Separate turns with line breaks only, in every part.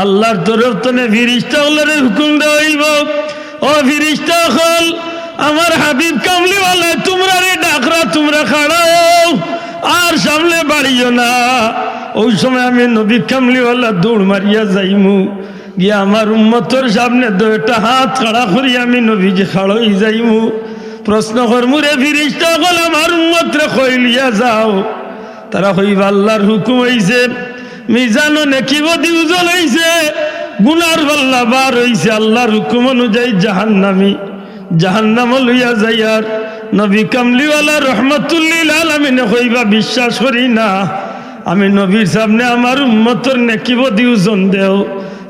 আল্লাহর তরফ থেকে ফিরিস্তা হলের হুকুম দেওয়া হইব, ও ফিরিস্তা হল আমার হাবিব কামলিওয়ালা তোমরা রে ডাকরা, তোমরা খাড়াও আর সামনে বাড়িও না। ওই সময় আমি নবী কামলিওয়ালা দৌড় মারিয়া যাইমু, গিয়া আমার উম্মতর সামনে দুইটা হাত খাড়া করি আমি নবীজি খাড়াই যাইমু। প্রশ্ন করমু রে ফিরিস্তা হল আমার উম্মত রে কইলিয়া যাও। তারা হইবা আল্লাহর হুকুম হইছে, মিজানো নেকি বদি উজল হইছে, গুনার পাল্লা বার হইছে। আল্লাহর হুকুম অনুযায়ী জাহান্নামী জাহান্নাম লইয়া যাইয়ার নবী কামলিওয়ালা রহমতুল্লিল আলামিনে কইবা বিশ্বাস করি না, আমি নবীর সামনে আমার উম্মতর নেকি বদি ওজন দেও।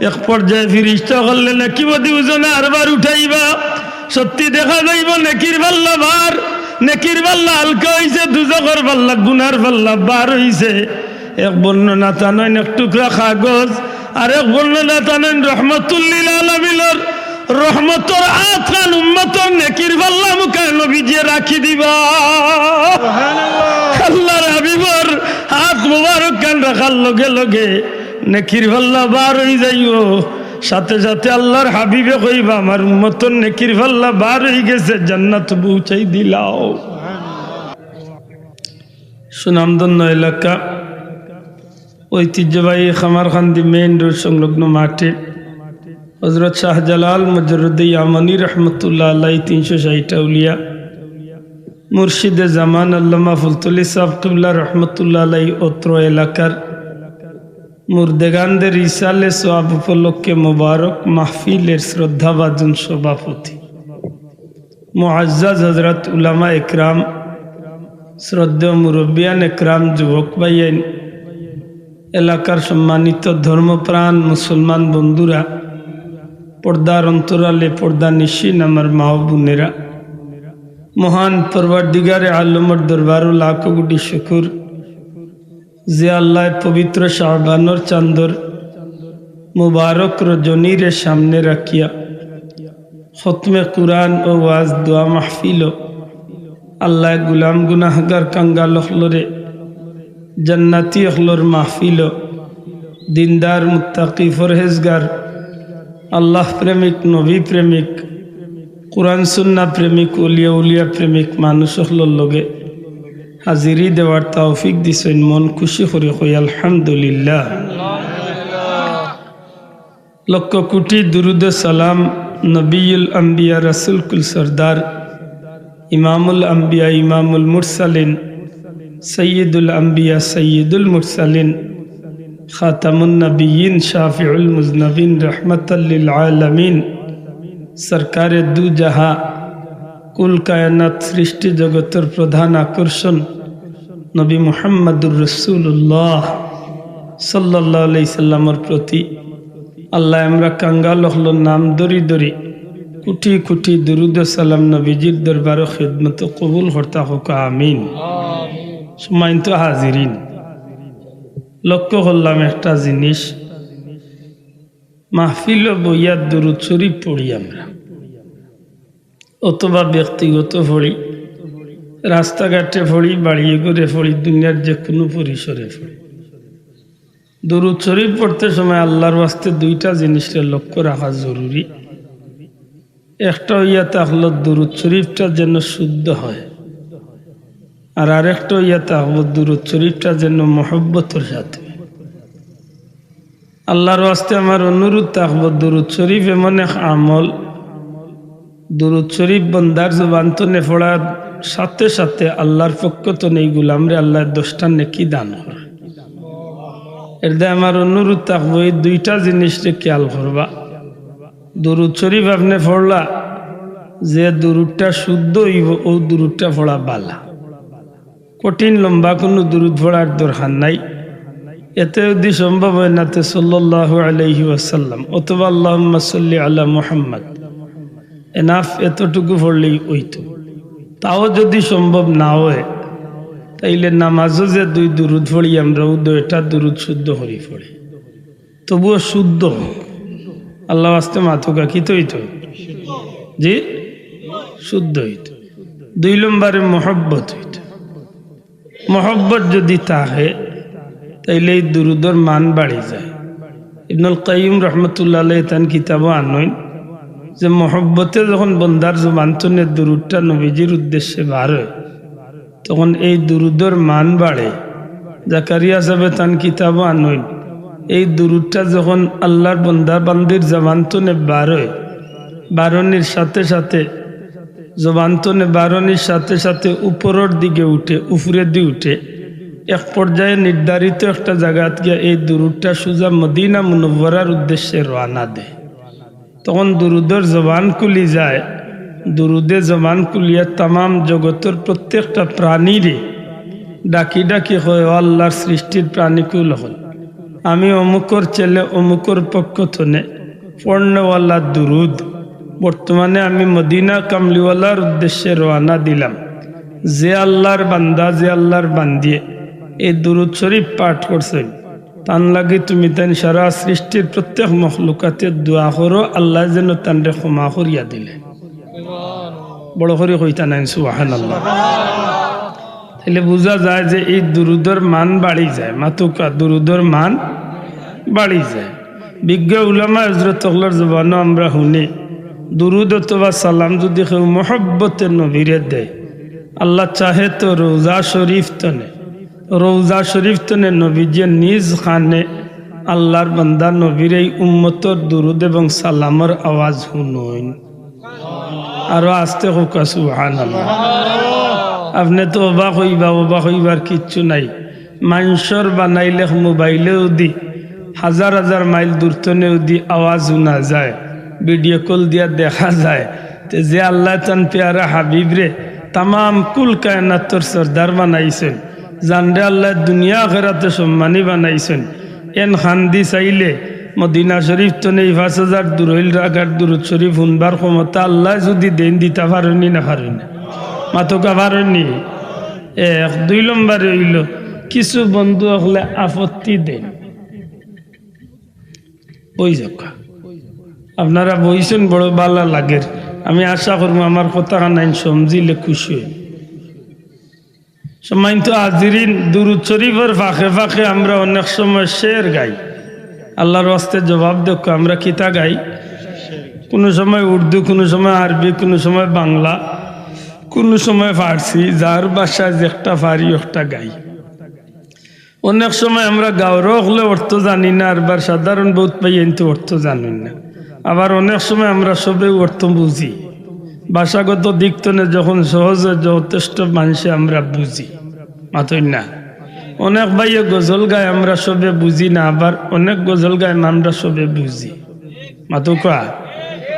এক পর্যায়ে ফিরিস্তা করলে নেকি বদি ওজনে আরবার উঠাইবা, সত্যি দেখা যাইব নেকির পাল্লা বার, নেকির পাল্লা হালকা হইছে, দুজকের পাল্লা গুনার পাল্লা বার হইছে। এক বর্ণনা টানেন এক টুকরা কাগজ, আর এক বর্ণনা টানেন রহমতুল্লিল আলামিনের রহমতর আতখান উম্মতর নেকির পাল্লা মুখে নবীজি রাখি দিবা। আল্লাহর হাবিবর হাত মোবারক কান রাখার লগে লগে নেকির পাল্লা বার হয়ে যাইব। সাথে সাথে আল্লাহর হাবিবে কইবা আমার উম্মতর নেকির পাল্লা বার হয়ে গেছে, জান্নাত পৌঁছাই দিলাও। সুনামধন্য এলাকা, ঐতিহ্যবাহী খামারখান্দি মেইন রোড সংলগ্ন মাঠে হযরত শাহজালাল মুজরুদ্দ ইয়ামানি রহমতুল্লাহ আলাইহি 360 আউলিয়া মুর্শিদে জামান আল্লামা ফুলতুলি সাহেব কিবলা রহমতুল্লাহ আলাইহি অত্র এলাকার মুর্দেগানদের ইসালে সোয়াব উপলক্ষে মুবারক মাহফিলের শ্রদ্ধাভাজন সভাপতি মুআজ্জাজ হযরত উলামা একরাম, শ্রদ্ধেয় মুরব্বিয়ান একরাম, যুবক ভাইয়েন, এলাকার সম্মানিত ধর্মপ্রাণ মুসলমান বন্ধুরা, পর্দার অন্তরালে পর্দা নিশিন আমার মা ও বোনেরা, মহান পরওয়ারদিগারে আলমের দরবারও লাখো কোটি শুকর যে আল্লাহ পবিত্র শাবানোর চাঁদর মুবারক রজনীরে সামনে রাখিয়া খতমে কুরআন ও ওয়াজ দোয়া মাহফিল আল্লাহ গুলাম গুনাহগার কাঙ্গাল হলরে জান্নাতি হলর মাহফিল দিনদার মুত্তাকি ফরহেজগার আল্লাহ প্রেমিক, নবী প্রেমিক, কুরআন সুন্না প্রেমিক, উলিয়া উলিয়া প্রেমিক মানুষ হলর লগে হাজিরি দেওয়ার তৌফিক দিছেন। মন খুশি করে কই আলহামদুলিল্লাহ। লক্ষ কোটি দুরুদ সালাম নবিউল আম্বিয়া রাসূল কুল সরদার ইমামুল আম্বিয়া ইমামুল মুরসালিন সৈয়দুল আম্বিয়া সৈয়দুল মুরসালিন খাতামুন নবিয়িন শাফিউল মুজনবিন রহমাতাল লিল আলামিন সরকারে দু জাহা কুল কায়নাত সৃষ্টি জগতের প্রধান আকর্ষণ নবী মুহাম্মদুর রাসূলুল্লাহ সাল্লাল্লাহু আলাইহি সাল্লামের প্রতি আল্লাহ আমরা কাঙ্গাল হলো নাম দরি দরি কোটি কোটি দুরুদ সালাম নবীজির দরবারে খিদমত কবুল করতা হোক আমিন। সম্মানিত হাজিরিন, লক্ষ্য করলাম একটা জিনিস, মাহফিল বইয়া দুরুদ শরীফ পড়ি আমরা, অথবা ব্যক্তিগত পড়ি, রাস্তাঘাটে পড়ি, বাড়িয়ে করে পড়ি, দুনিয়ার যে কোনো পরিসরে পড়ি। দুরুদ শরীফ পড়তে সময় আল্লাহর ওয়াস্তে দুইটা জিনিসের লক্ষ্য রাখা জরুরি। একটা হইয়া তাহলে দুরুদ শরীফটা যেন শুদ্ধ হয়, আর আরেকটা হইয়া তাহলে দুরুদ শরীফটা যেন মহব্বতের সাথে। আল্লাহর ওয়াস্তে আমার অনুরোধ থাকবো, দুরুদ শরীফ এমন এক আমল, দুরুদ শরীফ বন্দার জবান তো নে পড়ার সাথে সাথে আল্লাহর পক্ষ তো নেই গুলামরে আল্লাহ 10টা নেকি দান করে। এর দ্বারা আমার অনুরোধ থাকবো এই দুইটা জিনিসকে খেয়াল করবা। দুরুদ শরীফ আপনি পড়লা, যে দুরুদটা শুদ্ধ হইব ও দুরুদটা পড়া বালা। কঠিন লম্বা কোনো দুরুদ পড়ার দরকার নাই। এতে যদি সম্ভব হয় না তে সাল্লাল্লাহু আলাইহি ওয়াসাল্লাম অথবা আল্লাহুম্মা সাল্লি আলা মুহাম্মদ, এনাফ, এতটুকু পড়লেই হইতো। তাও যদি সম্ভব না হয় তাইলে নামাজও যে দুই দুরুদ পড়ি আমরা, ও দুইটা দুরুদ শুদ্ধ করি পড়ি, তবুও শুদ্ধ হোক। আল্লাহ আস্তে মাথুকা কি তো হইতো, জি শুদ্ধ হইত। 2 নম্বরে মহব্বত হইত। মহব্বত যদি থাকে তাইলে এই দুরুদর মান বাড়ি যায়। ইবনুল কাইয়িম রহমতুল্লাহ আলাইহি তান কিতাবও আনইন যে মহব্বতে যখন বন্দার জবান থেকে দুরূদটা নবীজির উদ্দেশ্যে বার হয় তখন এই দুরূদের মান বাড়ে। জাকারিয়া সাহেব তান কিতাবও আনইন এই দুরূদটা যখন আল্লাহর বন্দা বান্দির জবান থেকে বার হয়, বারণির সাথে সাথে জবান থেকে বারণির সাথে সাথে উপরের দিকে উঠে, উপরের দিকে উঠে এক পর্যায়ে নির্ধারিত একটা জায়গাত গিয়ে এই দুরূদটা সোজা মদিনা মুনব্বরার উদ্দেশ্যে রওনা দেয়। তখন দুরুদের জবান খুলি যায়, দুরুদে জবান খুলিয়া তামাম জগতের প্রত্যেকটা প্রাণীরে ডাকি ডাকি হয়, আল্লাহর সৃষ্টির প্রাণীকুল হল, আমি অমুকর ছেলে অমুকর পক্ষ থেকে পড়নেওয়ালা দুরুদ বর্তমানে আমি মদিনা কামলিওয়ালার উদ্দেশ্যে রওনা দিলাম। যে আল্লাহর বান্দা, যে আল্লাহর বান্দিয়ে এই দুরুদ শরীফ পাঠ করছেন তান লাগে তুমি তেন সারা সৃষ্টির প্রত্যেক মখলুকাতে দোয়া করো আল্লাহ যেন তানরে ক্ষমা করিয়া দিলে। বড় করে কইতা নাই সুবহানাল্লাহ। তাহলে বোঝা যায় যে এই দুরুদের মান বাড়ি যায়, মাতুকা দুরুদের মান বাড়ি যায়। বিজ্ঞ উলামা হযরত আল্লাহর জবানও আমরা শুনি দুরুদ অথবা সালাম যদি কেউ মহব্বতে নবীরে দেয়, আল্লাহ চাহে তো রোজা শরীফ তনে, রোজা শরীফ তনে নবীজি নিজ খানে আল্লাহর বান্দা নবীর এই উম্মতর দুরুদ এবং সালামর আওয়াজ শুনুন। আরো আস্তে হোক সুবহানাল্লাহ। আপনি তো অবাক হইবার কিচ্ছু নাই। মানুষর বানাইলে মোবাইলেও দি হাজার হাজার মাইল দূরতনেও দি আওয়াজ শোনা যায়, ভিডিও কল দিয়া দেখা যায়। যে আল্লাহ তান পেয়ারা হাবিব রে তামাম কুল কায়নাতর সর্দার বানাইছেন, জানরে আল্লাহ দুনিয়া আখিরাতে সম্মানী বানাইছেন, এন খান্দি চাইলে মদিনা শরীফ তনে ৫,০০০ দূরইল রাগার দুরুদ শরীফ শুনবার ক্ষমতা আল্লাহ যদি দেন দিতে পারেনি না পারেনি, মাতকা পারেনি। এক দুই নম্বর হইল কিছু বন্ধু হলে আপত্তি দেন, বই যাকা আপনারা বইছেন বড় ভালো লাগে। আমি আশা করবো আমার কথা নাই সমজিলে খুশি হই। সম্মানিত হাজিরিন, দুরুদ শরীফের ফাঁকে ফাঁকে আমরা অনেক সময় শের গাই। আল্লাহর ওয়াস্তে জবাব দেখো, আমরা কিতা গাই? কোনো সময় উর্দু, কোনো সময় আরবি, কোনো সময় বাংলা, কোনো সময় ফার্সি, যার ভাষায় যে একটা ফারি একটা গাই। অনেক সময় আমরা গাওয়ারও হলে অর্থ জানি না, আর সাধারণ বহুত পাই কিন্তু অর্থ জানি না। আবার অনেক সময় আমরা সবে অর্থ বুঝি, ভাষাগত দিক থেকে যখন সহজে যথেষ্ট মানুষে আমরা বুঝি, মাতই না। অনেক ভাইয়ে গজল গায় আমরা সবে বুঝি না, আবার অনেক গজল গায় আমরা সবে বুঝি, মাতুকা।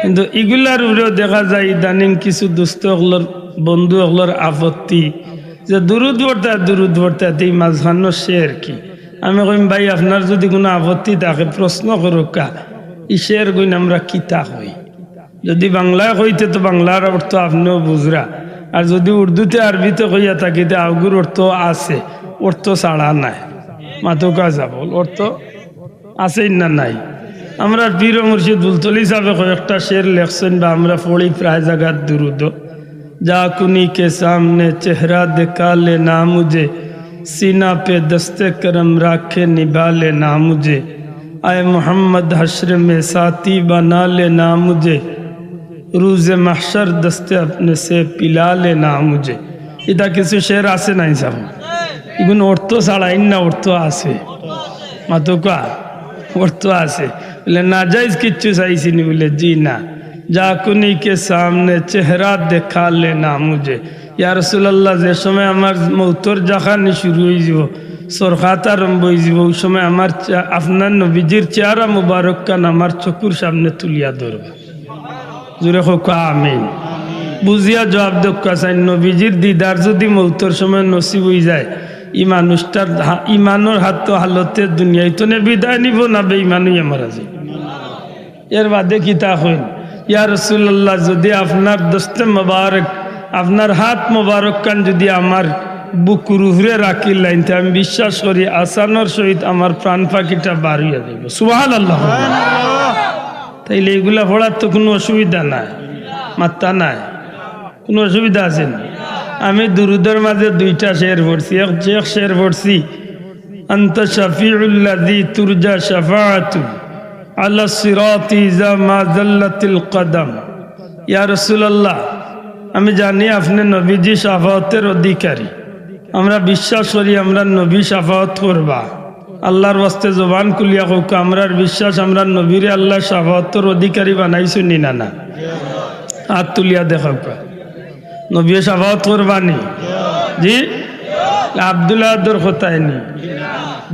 কিন্তু এগুলার উপরেও দেখা যায় ইদানিং কিছু দুস্থ হলোর বন্ধু হলোর আপত্তি যে দুরুদ পড়তে এই মাঝখানো শের কি। আমি কইম ভাই আপনার যদি কোনো আপত্তি থাকে প্রশ্ন করুক, ই শের কইন আমরা কিতা হই। যদি বাংলায় কইতে তো বাংলার অর্থ আপনিও বুঝরা, আর যদি উর্দুতে আরবিতে কইয়া থাকিতে আগুর অর্থ আছে, অর্থ ছাড়া নাই, মাতুকা যাব অর্থ আছে না নাই। আমরা পীর মুর্শিদ বুলতলি সাহেব কয়েকটা শের লেখছেন বা আমরা পড়ি প্রায় জায়গার দুরুদ। जा कुनी के सामने चेहरा दिखा लेना मुझे, सीना पे दस्ते करम राखे निभा लेना मुझे, आए मोहम्मद हश्र में साथी बना लेना मुझे, रूज़ महशर दस्ते अपने से पिला लेना मुझे। इता किसी शेर आसे नहीं सब इगुन औरतो साड़ा इन्ना औरतो आसे मातुका औरतो आसे बोले नाजायज किच्चू सही सी नहीं, बोले जी ना। जाकुनी के सामने चेहरा देखा लेना मुझे, या रसूलुल्लाह যে সময় আমার মৌতর জাখানি শুরু হয়ে যাব, সরখাত আরম্ভ হয়ে যাব, ওই সময় আমার আপনার নবীজির চেহারা মুবারক কান আমার চকুর সামনে তুলিয়া ধরবা। জোরে হোক আমিন। বুঝিয়া জবাব দক্কা চাই, নবীজির দিদার যদি মৌতর সময় নসিব হয়ে যায়, ই মানুষটার ইমানোর হাত হালতে দুনিয়ায় তো বিদায় নিব না, বেঈমানই মারা যায়। এর বাদে কিতা হইন, ইয়া রাসূলুল্লাহ যদি আপনার দস্তে মোবারক, আপনার হাত মোবারক কান যদি আমার বুকুর উপরে রাখি লাইনতে, আমি বিশ্বাস করি আসানোর সহিত আমার প্রাণ পাখিটা বার হইয়া যাইব। সুবহানাল্লাহ। তাইলে এগুলা পড়ার তো কোনো অসুবিধা নাই, মাত্রা নাই, কোনো অসুবিধা আছে না। আমি দুরুদের মাঝে দুইটা শের পড়ছি। এক শের পড়ছি, আনতা শাফিউল্লাযী তুরজা শাফাআতু আলা সিরাতি ইযা মা যাল্লাতিল কদম। ইয়া রাসূলুল্লাহ, আমি জানি আপনি নবীজি শাফাআতের অধিকারী, আমরা বিশ্বাস করি আমরা নবী শাফাআত করবা। আল্লাহর ওয়াস্তে জবান খুলিয়া হোক, আমরার বিশ্বাস আমরা নবীরে আল্লাহ শাফাআতের অধিকারী বানাইছো নি না? না, হাত তুলিয়া দেখা নবী শাফাআত করবানি? জি। আব্দুল্লাহর কথায় নি?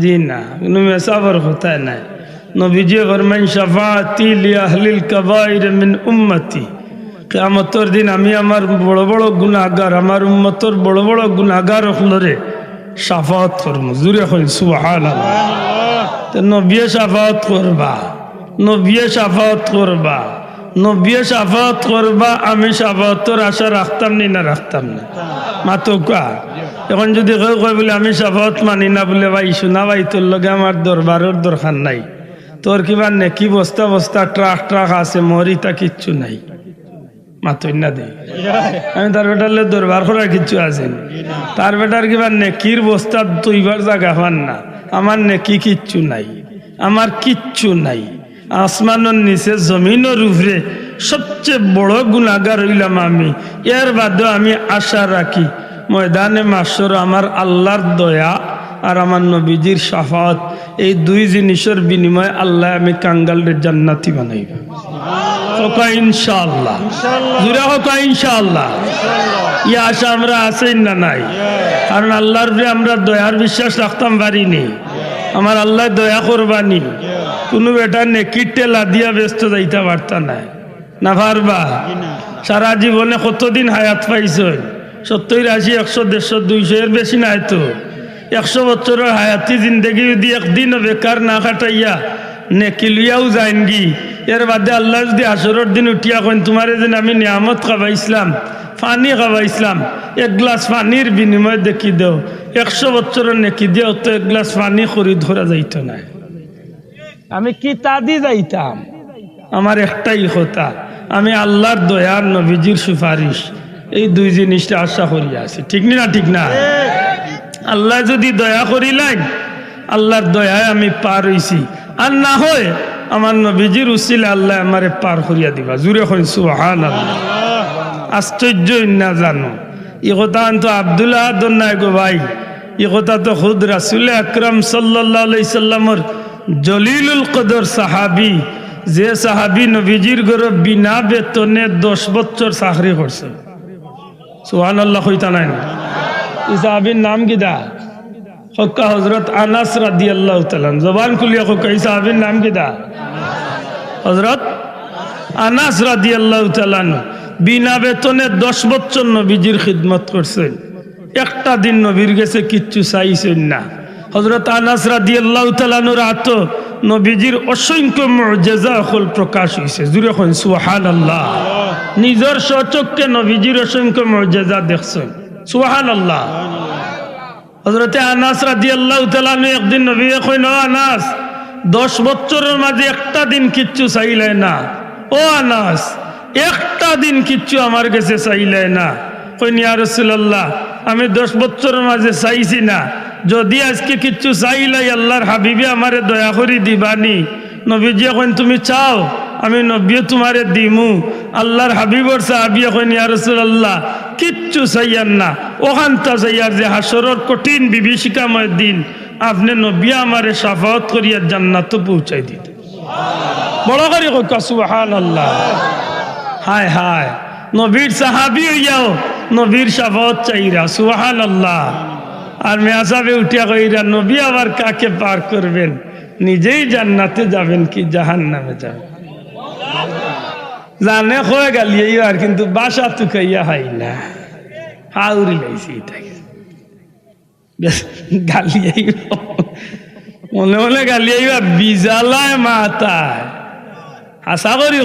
জি না, কোনো মেসাবর কথায় নাই। নবীজি ফরমান শাফাআতি লি আহলিল কাবাইর মিন উম্মতি, কিয়ামতের দিন আমি আমার বড় বড় গুনাহগার, আমার উম্মতর বড় বড় গুনাহগার হলরে শাফাআত করব। জুরে কইন সুবহানাল্লাহ। তো নবী শাফাআত করবা, নবী শাফাআত করবা, নবী শাফাআত করবা। আমি শাফাআতের আশা রাখতাম নি না? রাখতাম না। মাতকা এখন যদি কেউ কয় বলে আমি শাফাআত মানি না, বলে ভাই শোনা ভাই, তোর লগে আমার দরবারের দরকার নাই, তোর কিবা নেকি বস্তা বস্তা ট্রাক ট্রাক আছে, মরিতা কিচ্ছু নাই, মাতই না দে। আমি তার বেটারলে দরবার করার কিচ্ছু আছে? তার বেটার কিবা নেকির বস্তা তুইবার জায়গা পান না। আমার নেকি কিচ্ছু নাই, আমার কিচ্ছু নাই। আসমানের নিচে জমিনের উপরে সবচেয়ে বড় গুনাহগার হইলাম আমি। এর বাদেও আমি আশা রাখি ময়দানে মাশর আমার আল্লাহর দয়া আর আমার নবীজির শাফাআত, এই দুই জিনিসের বিনিময়ে আল্লাহ আমি কাঙ্গালের জান্নাতি বানাইব। ইনশাআল্লাহ, জুড়ে হোক ইনশাআল্লাহ। ইয়া আশা আমরা আছেই না নাই? কারণ আল্লাহর উপরে আমরা দয়ার বিশ্বাস রাখতাম পারিনি। আমার আল্লাহ দয়া করবানি, কোনো বেটা নেকির টেলা দিয়া ব্যস্ত যাইতে পারতা না, না পারবা? সারা জীবনে কতদিন হায়াত পাইছ? 70, 80, 100, 150, 200 এর বেশি নাই তো। 100 বছরের হায়াতি জিন্দগি যদি একদিনও বেকার না কাটাইয়া নেকি লইয়াও যাইনগি, এর বাদে আল্লাহ যদি আসরের দিন উঠিয়া কইন তোমার যেন আমি নিয়ামত খাবাইছিলাম, পানি খাবাইছিলাম, এক গ্লাস পানির বিনিময়ে দেখি দেও, 100 বছরের নেকি দিয়েও তো এক গ্লাস পানি খরিদ ধরা যাইত না। আমি কি তা দি যাইতাম? আমার একটাই কথা, আমি আল্লাহর দয়ার নবীজির সুপারিশ, এই দুই জিনিসটা আশা করিয়া আছি। ঠিক না? ঠিক না? আল্লাহ যদি দয়া করিলেন, আল্লাহর দয়ায় আমি পার হইছি, আর না হয় আমার নবীজির উসিলা আল্লাহ আমারে পার করিয়া দিবা। জুরে কইন সুবহানাল্লাহ। আশ্চর্য না জানো এই কথা তো আব্দুল্লাহ নাই গো ভাই, এই কথা তো খুদ রাসূল আকরাম সাল্লাল্লাহু আলাইহি সাল্লামের জলিলুল কদর সাহাবী, যে সাহাবী নবীজির ঘরে বিনা বেতনে 10 বছর চাকরি করছে। সুবহানাল্লাহ কইতা নাই? এই সাহাবীর নাম কি দা? হক্কা হযরত আনাস রাদিয়াল্লাহু তাআলা। জবান খুলিয়া হক্কা, এই সাহাবীর নাম কি দা? হযরত আনাস রাদিয়াল্লাহু তাআলা বিনা বেতনে 10 বছর নবীজির খিদমত করছেন। একটা দিন নবীর কাছে কিচ্ছু চাইছেন না। হযরত আনাস রাদিয়াল্লাহু তাআলা রাত নবীজির অসংখ্য মুজিজা হল প্রকাশ হইছে। জুরে কইন সুবহানাল্লাহ। নিজের স্বচক্ষে নবীজির অসংখ্য মুজিজা দেখছেন। সুবহানাল্লাহ। হযরত আনাস রাদিয়াল্লাহু তাআলা একদিন নবী কইন, ও আনাস, 10 বছরের মাঝে একটা দিন কিচ্ছু চাইলে না। ও আনাস, একটা দিন কিচ্ছু আমার কাছে চাইলে না। কইন, ইয়া রাসূলুল্লাহ, আমি 10 বছরের মাঝে চাইছি না, যদি আজকে কিচ্ছু চাইলাই আল্লাহর হাবিবে আমারে দয়া করি দিবানি? নবীজি কইন, তুমি চাও আমি নবী তোমারে দিমু। আল্লাহর হাবিবর সাহাবী কইন, ইয়া রাসূলুল্লাহ, কিচ্ছু চাইয়ার না, ওখানটা চাইয়ার যে হাসরের কঠিন বিভীষিকাময় দিন আপনি নবী আমারে শাফাআত করিয়া জান্নাত পৌঁছাই দিতে। বড় করে কইকা সুবহানাল্লাহ। হায় হায়, নবীর সাহাবী হইয়াও নবীর শাফাআত চাইরা। সুবহানাল্লাহ। আর মেয়াসাবে উঠিয়া কইরা, নবী আবার কাকে পার করবেন? নিজেই জান্নাতে যাবেন কি জাহান্নামে যাবেন? জানে হয়ে গালিয়ে আর কিন্তু বাসা তু খাইয়া হাই না, হাউরি লাইছি এটাকে গালিয়ে মনে মনে গালিয়ে বিজালায় মাতায়। আশা করি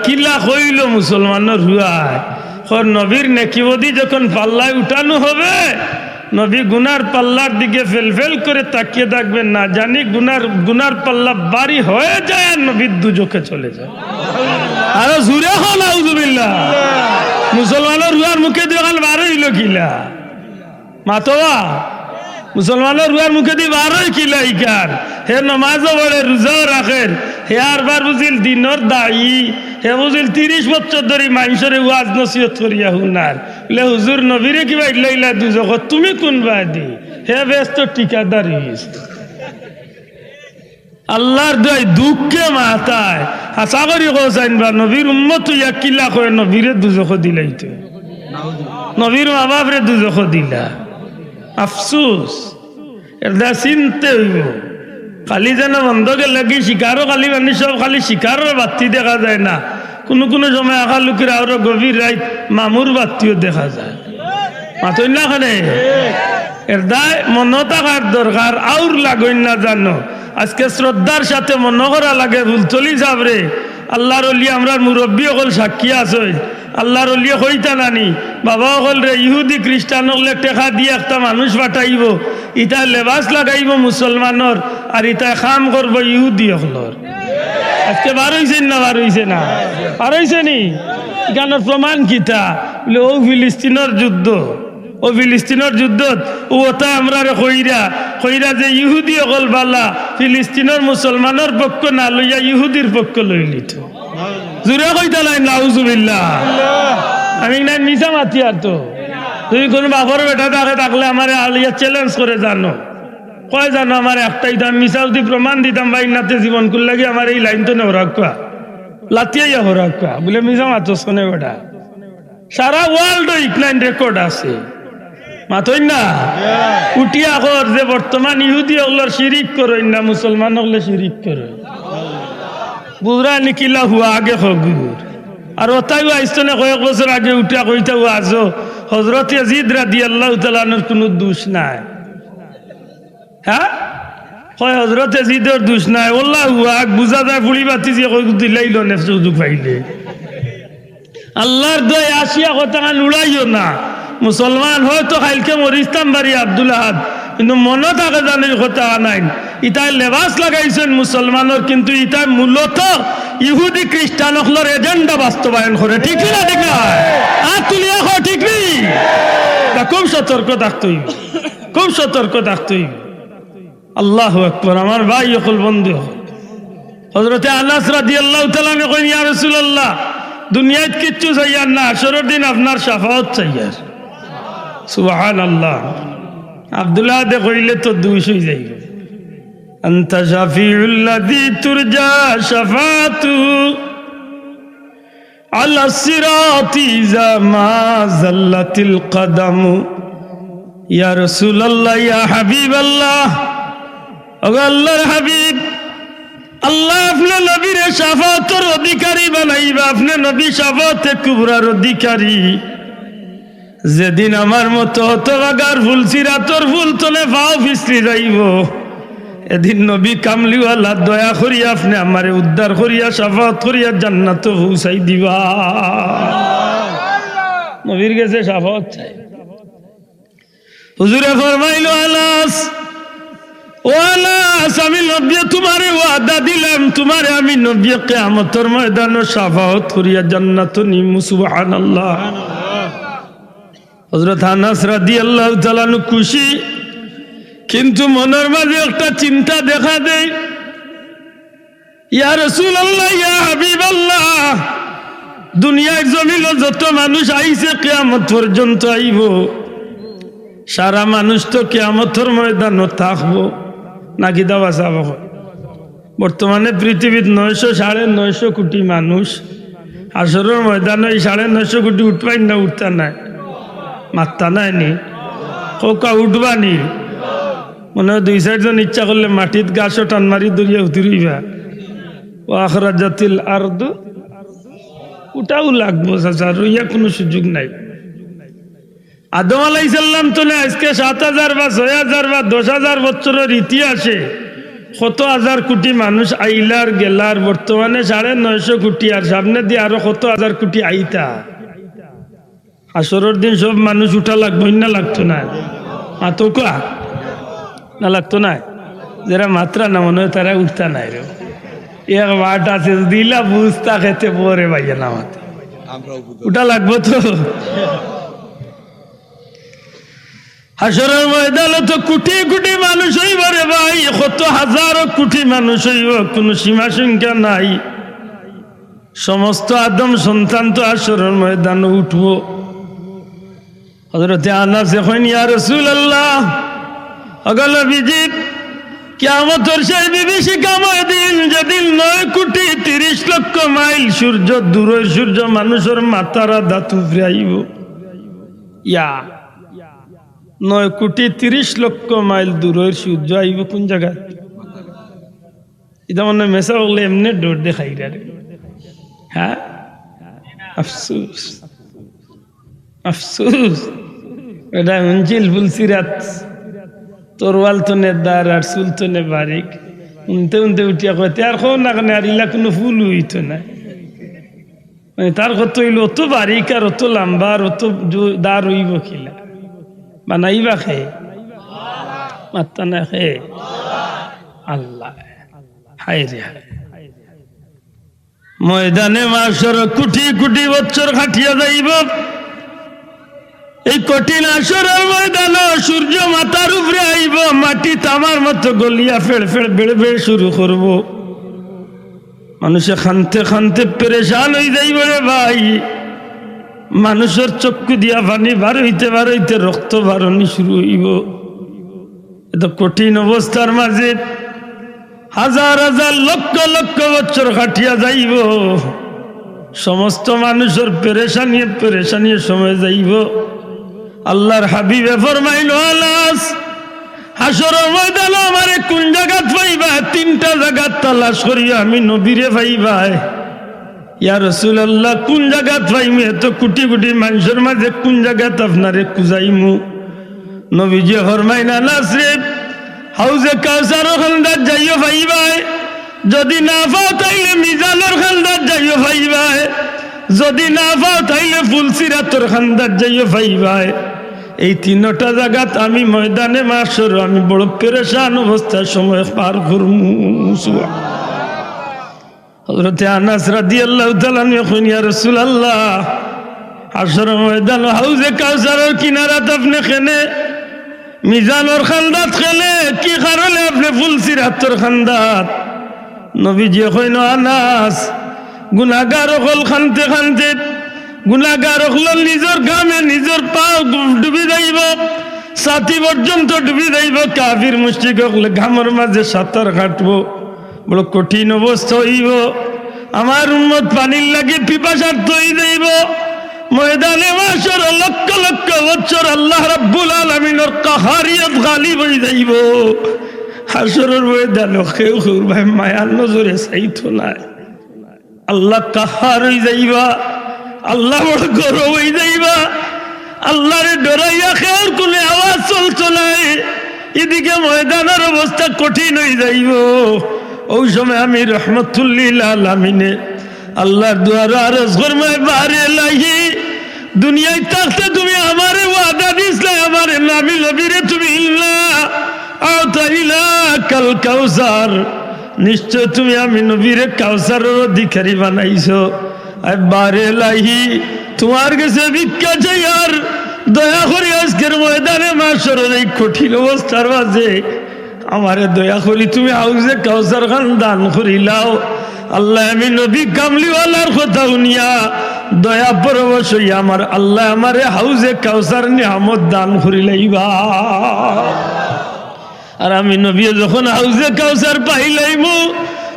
কিলা কইল মুসলমানের হুয়ায় নবীর নেকিবদি যখন পাল্লায় উঠানো হবে, নবী গুনার পাল্লার দিকে ফেল করে তাকিয়ে থাকবেন, না জানি গুনার পাল্লা বাড়ি হয়ে যায় আর নবীর দুজকে চলে যায়। আরো জুড়ে হল আউযুবিল্লাহ। মুসলমানের রুয়ার মুখে দিয়ে বার হইল কিলা মাতোয়া, মুসলমানের রুয়ার মুখে দিয়ে বার হয় কিলা ইকার। হে নমাজও পড়ে, রোজাও রাখেন, হে আরবার বুঝিল দিনর দায়ী হে বুঝিল 30 বছর ধরে মানুষের ওয়াজ নসিহত করিয়া হুনার বলে হুজুর নবীরে কিবা ইল্লা দুজখ তুমি কোন বাদি হে ব্যস্ত ঠিকাদারি আল্লাহর দয় দুঃখে মাথায় হাসা করি কোসাইন বা নবীর উম্মত ইয়া কিলা করে নবীরে দুজখ দিলাইতে নবীর মা বাপরে দুজখ দিলা আফসোস এটা চিনতে হইব খালি যেন বন্ধকে লাগি শিকারও খালি মানে সব খালি শিকারের বাতি দেখা যায় না কোনো কোনো সময় আঁকা লুকির আরো গভীর রাত মামুর বাতিও দেখা যায় মাতই না খানে এর দায় মনে থাকার দরকার আউর লাগইন না জানো আজকে শ্রদ্ধার সাথে মনে করা লাগে ভুলতলি যাবরে আল্লাহর অলি আমরা মুরব্বী অকল সাক্ষী আছে আল্লাহর অলি হইতা নানি বাবা অকল রে ইহুদি খ্রিস্টান হলে টেকা দিয়ে একটা মানুষ পাঠাইব ইটা লেবাস লাগাইব মুসলমানের আর ইটা কাম করব ইহুদি অকলর আজকে বার হইছেন না বার হইছে না বার হইছে নি এখানের প্রমাণ কিতা বলে ও ফিলিস্তিনের যুদ্ধ ও ফিলিস্তিনের যুদ্ধত ওটা আমরা কইরা যে ইহুদি অকল বালা ফিলিস্তিনের মুসলমানের পক্ষ না লইয়া ইহুদির পক্ষ লইলিত জুড়ে কইতা নাই নাউজুবিল্লাহ আমি নাই মিছা মাতি আর তো তুমি কোন বাপর বেটা থাকে থাকলে আমার আলিয়া চ্যালেঞ্জ করে জানো কয় জানো আমার একটাই দাম মিছা যদি প্রমাণ দিতাম ভাই নাতে জীবন কুল লাগে আমার এই লাইন তো নেওয়া লাতিয়াইয়া হরাক্কা বলে মিছা মাতো শোনে বেটা সারা ওয়ার্ল্ড ইকলাইন রেকর্ড আছে মাতই না উঠিয়া কর যে বর্তমান ইহুদি হলার শিরিক করেন না মুসলমান হলে শিরিক করে বুঝরা নিকিলা হুয়া আগে হগুর আর ওটাইও আইসনে কয়েক বছর আগে উঠিয়া কইতা আজো হজরত ইয়াজিদ রাদিয়াল্লাহু তাআলা আনহুর কোনো দোষ নাই হ্যাঁ কয় হজরত ইয়াজিদের দোষ নাই আল্লাহু আক বুঝা যায় ফুলি বাতি যে কই দিলাইল না সুযোগ পাইলে আল্লাহর দয়া আসিয়া কথা লুড়াইও না মুসলমান হয়তো কালকে মরিস্তাম বাড়ি আব্দুল আহাদ কিন্তু মনে থাকে জানি কথা নাই ইটাই লেবাস লাগাইছেন মুসলমানের কিন্তু ইটাই মূলত ইহুদি খ্রিস্টান হকলের এজেন্ডা বাস্তবায়ন করে ঠিক না ঠিক না আর তুলিয়া হয় ঠিক নেই খুব সতর্ক থাকতে হইব খুব সতর্ক থাকতে হইব আল্লাহু আকবার আমার ভাই হকল বন্ধু হযরতে আনাস রাদিয়াল্লাহু তাআলা কইন ইয়া রাসূলুল্লাহ দুনিয়ায় কিচ্ছু চাইয়ার না আসরের দিন আপনার শাফাআত চাইয়ার সুবহানাল্লাহ আব্দুল্লাহ দে কইলে তো 200 হই যাইবে আনতা শাফিউল্লাযী তুরজা শাফাআতু আলা সিরাতি জামা যাল্লাতিল কদম ইয়া রাসূলুল্লাহ ইয়া হাবিবাল্লাহ ও আল্লাহর হাবিব আল্লাহ আপনার নবীর শাফাতের অধিকারী বানাইবা আপনি নবী শাফাতে কুবরার অধিকারী যেদিন আমার মতো হতভাগার ফুল সিরাতর ফুল তলে পাও ফিসলি যাইব এদিন নবী কামলিওয়ালা দয়া করিয়া আপনি আমারে উদ্ধার করিয়া শাফাত করিয়া জান্নাত পৌঁছাই দিবা নবীর কাছে শাফাত চাই হুজুরে ফরমাইলো আলাস আমি নবী তোমারে ওয়াদা দিলাম তোমারে আমি নবী কিয়ামতের ময়দানে শাফাত করিয়া জান্নাত নিমু সুবহানাল্লাহ হযরত আনাস রাদিয়াল্লাহু তাআলা খুশি কিন্তু মনের মাঝে একটা চিন্তা দেখা দেয় ইয়া রাসূলুল্লাহ ইয়া হাবিবাল্লাহ দুনিয়ার জমিনে যত মানুষ আইছে কিয়ামত পর্যন্ত আইব সারা মানুষ তো কিয়ামতের ময়দানে থাকবো নাকি দাওয়া চাবো বর্তমানে পৃথিবীর 900-950 কোটি মানুষ আসরের ময়দানে 950 কোটি উঠবাই না উঠতা নাই মাত্তা নাই নি কোকা উঠবানি মনে হয় 2-4 জন ইচ্ছা করলে মাটিত গাছও টান মারি দরিয়া উতরিবা ও আখরাজাতিল আরদ উঠাও লাগবো চাচা রইয়া কোনো সুযোগ নাই আদম আলাইহিস সালাম তো আজকে 7,000 বা 6,000 বা 10,000 বছরের ইতিহাসে কত হাজার কোটি মানুষ আইলার গেলার বর্তমানে 950 কোটি আর সামনে দিয়ে আরো কত হাজার কোটি আইতা আসরের দিন সব মানুষ উঠা লাগবো না লাগতো না মাতকা না লাগতো না যারা মাত্রা না মনে হয় তারা উঠতা নাই রে এক বাট আছে দিলা বুঝতা খেতে পরে ভাইয়া নামাতে উঠা লাগবো তো হাসরের ময়দানে তো কোটি কোটি মানুষ হইব রে ভাই, কত হাজারো কোটি মানুষ হইব, কোনো সীমা সংখ্যা নাই। সমস্ত আদম সন্তান তো হাসরের ময়দানে উঠবো। হযরতে আনাস কইন, ইয়া রাসূলুল্লাহ, অগল নবীজি, কিয়ামতের সেই বিভীষিকাময় দিন, যেদিন 9 কোটি 30 লক্ষ মাইল সূর্য দূরের সূর্য মানুষের মাথার দাঁত উপরে আইব। ইয়া 9 কোটি 30 লক্ষ মাইল দূরের সূর্য আইব কোন জায়গায়? এটা মনে মেসা বললে এমনি ডোর দেখাই রে। হ্যাঁ, আফসোস আফসোস। এটা উঞ্চিল ফুলসিরাত, তরওয়াল তো নেদার আর চুল তো নে বারিক, উনতে উনতে উঠিয়া কইতে আর কো না কেন, আর ইলা কোনো ফুল হইতো না। মানে তার কত হইল, অত বারিক আর অত লম্বা আর অত দার হইব খিলা বানাইবা খে মাত্তা না খে আল্লাহ। হায় রে হায়, ময়দানে মাশর কোটি কোটি বছর খাটিয়া যাইব। এই কঠিন আসরের ময়দানে সূর্য মাথার উপরে আইব, মাটি তামার মতো গলিয়া ফেড় ফেড় বেড়ে বেড়ে শুরু করব। মানুষে খানতে খানতে পেরেশান হয়ে যাইব রে ভাই। মানুষের চক্ষু দিয়া পানি বার হইতে রক্ত বারণি শুরু হইব। এত কঠিন অবস্থার মাঝে হাজার হাজার লক্ষ লক্ষ বছর খাটিয়া যাইব। সমস্ত মানুষের পেরেশানি সময় যাইব। আল্লাহর হাবিবে ফরমাইল, আলাস, হাসরের ময়দানে আমারে কোন জায়গা পাইবা? 3টা জায়গা তালাশ করিয়া আমি নবীরে পাইবা। ইয়া রাসূলুল্লাহ, কোন জায়গা পাইমু? এত কোটি কোটি মানুষের মাঝে কোন জায়গা আপনারে খুঁজাইমু? নবীজি ফরমাইনা, আনাস রে, হাউজে কাউসারের খান্দাত যাইও পাইবা। যদি না পাও তাইলে মিজানের খান্দাত যাইও পাইবা। যদি না পাও তাইলে ফুলসিরাতের খান্দাত যাইও পাইবা। এই 3টা জায়গাত আমি ময়দানে মাশর আমি বড় পেরেশান অবস্থার সময় পার করমু। হযরতে আনাস রাদিয়াল্লাহু তাআলা কইন, ইয়া রাসূলুল্লাহ, হাশরের ময়দান হাউজে কাউসারের কিনারাত আপনি খেনে, মিজানের খান্দাত খেলে, কি কারণে আপনি ফুলসিরাতের খান্দাত? নবীজি কইন, আনাস, গুনাহগার হল খানতে খানতে গুনাহগার হল নিজের ঘামে নিজের পা ডুবি যাইব, ছাতি পর্যন্ত ডুবি যাইব। কাফির মুশরিক হলে ঘামের মাঝে সাঁতার কাটবো, বড় কঠিন অবস্থা হইব। আমার উম্মত পানির লাগে পিপাসার্থ হয়ে যাইব। ময়দানে মাশর লক্ষ লক্ষ বছর আল্লাহ রাব্বুল আলামিনের কাহারিয়ত গালিব হয়ে যাইব। হাশরের ময়দানে কেউ কেউ ভাই মায়ার নজরে চাইতো না। আল্লাহ কাহার হয়ে যাইবা, আল্লাহ বড় গরম হয়ে যাইবা। আল্লাহরে ডরাইয়া খেয়ার কোনো আওয়াজ চলতো নাই। এদিকে ময়দানের অবস্থা কঠিন হয়ে যাইব। ওই সময় আমি রহমতুল্লিল আলামিনে আল্লাহর দুয়ারে আরজ ফরমায়, বারে লাহি, দুনিয়ায় থাকতে তুমি আমারে ওয়াদা দিছিলে, আমারে নামি নবীরে তুমি ইল্লা আতাইলা কাল কাউসার, নিশ্চয় তুমি আমি নবীরে কাউসারের অধিকারী বানাইছো। বারে লাহি, তোমার কাছে ভিক্ষা চাই, আর দয়া করি আজকের ময়দানে মাশরের এই কঠিন অবস্থার মাঝে আমারে দয়া করি তুমি হাউজে কাউসার খান দান করিলাও। আল্লাহ, আমি নবী কামলিওয়ালার কথা শুনিয়া দয়া পরবশ হইয়া আমার আল্লাহ আমারে হাউজে কাউসার নিয়ামত দান করিলাইবা। আর আমি নবী যখন হাউজে কাউসার পাইলাইমু,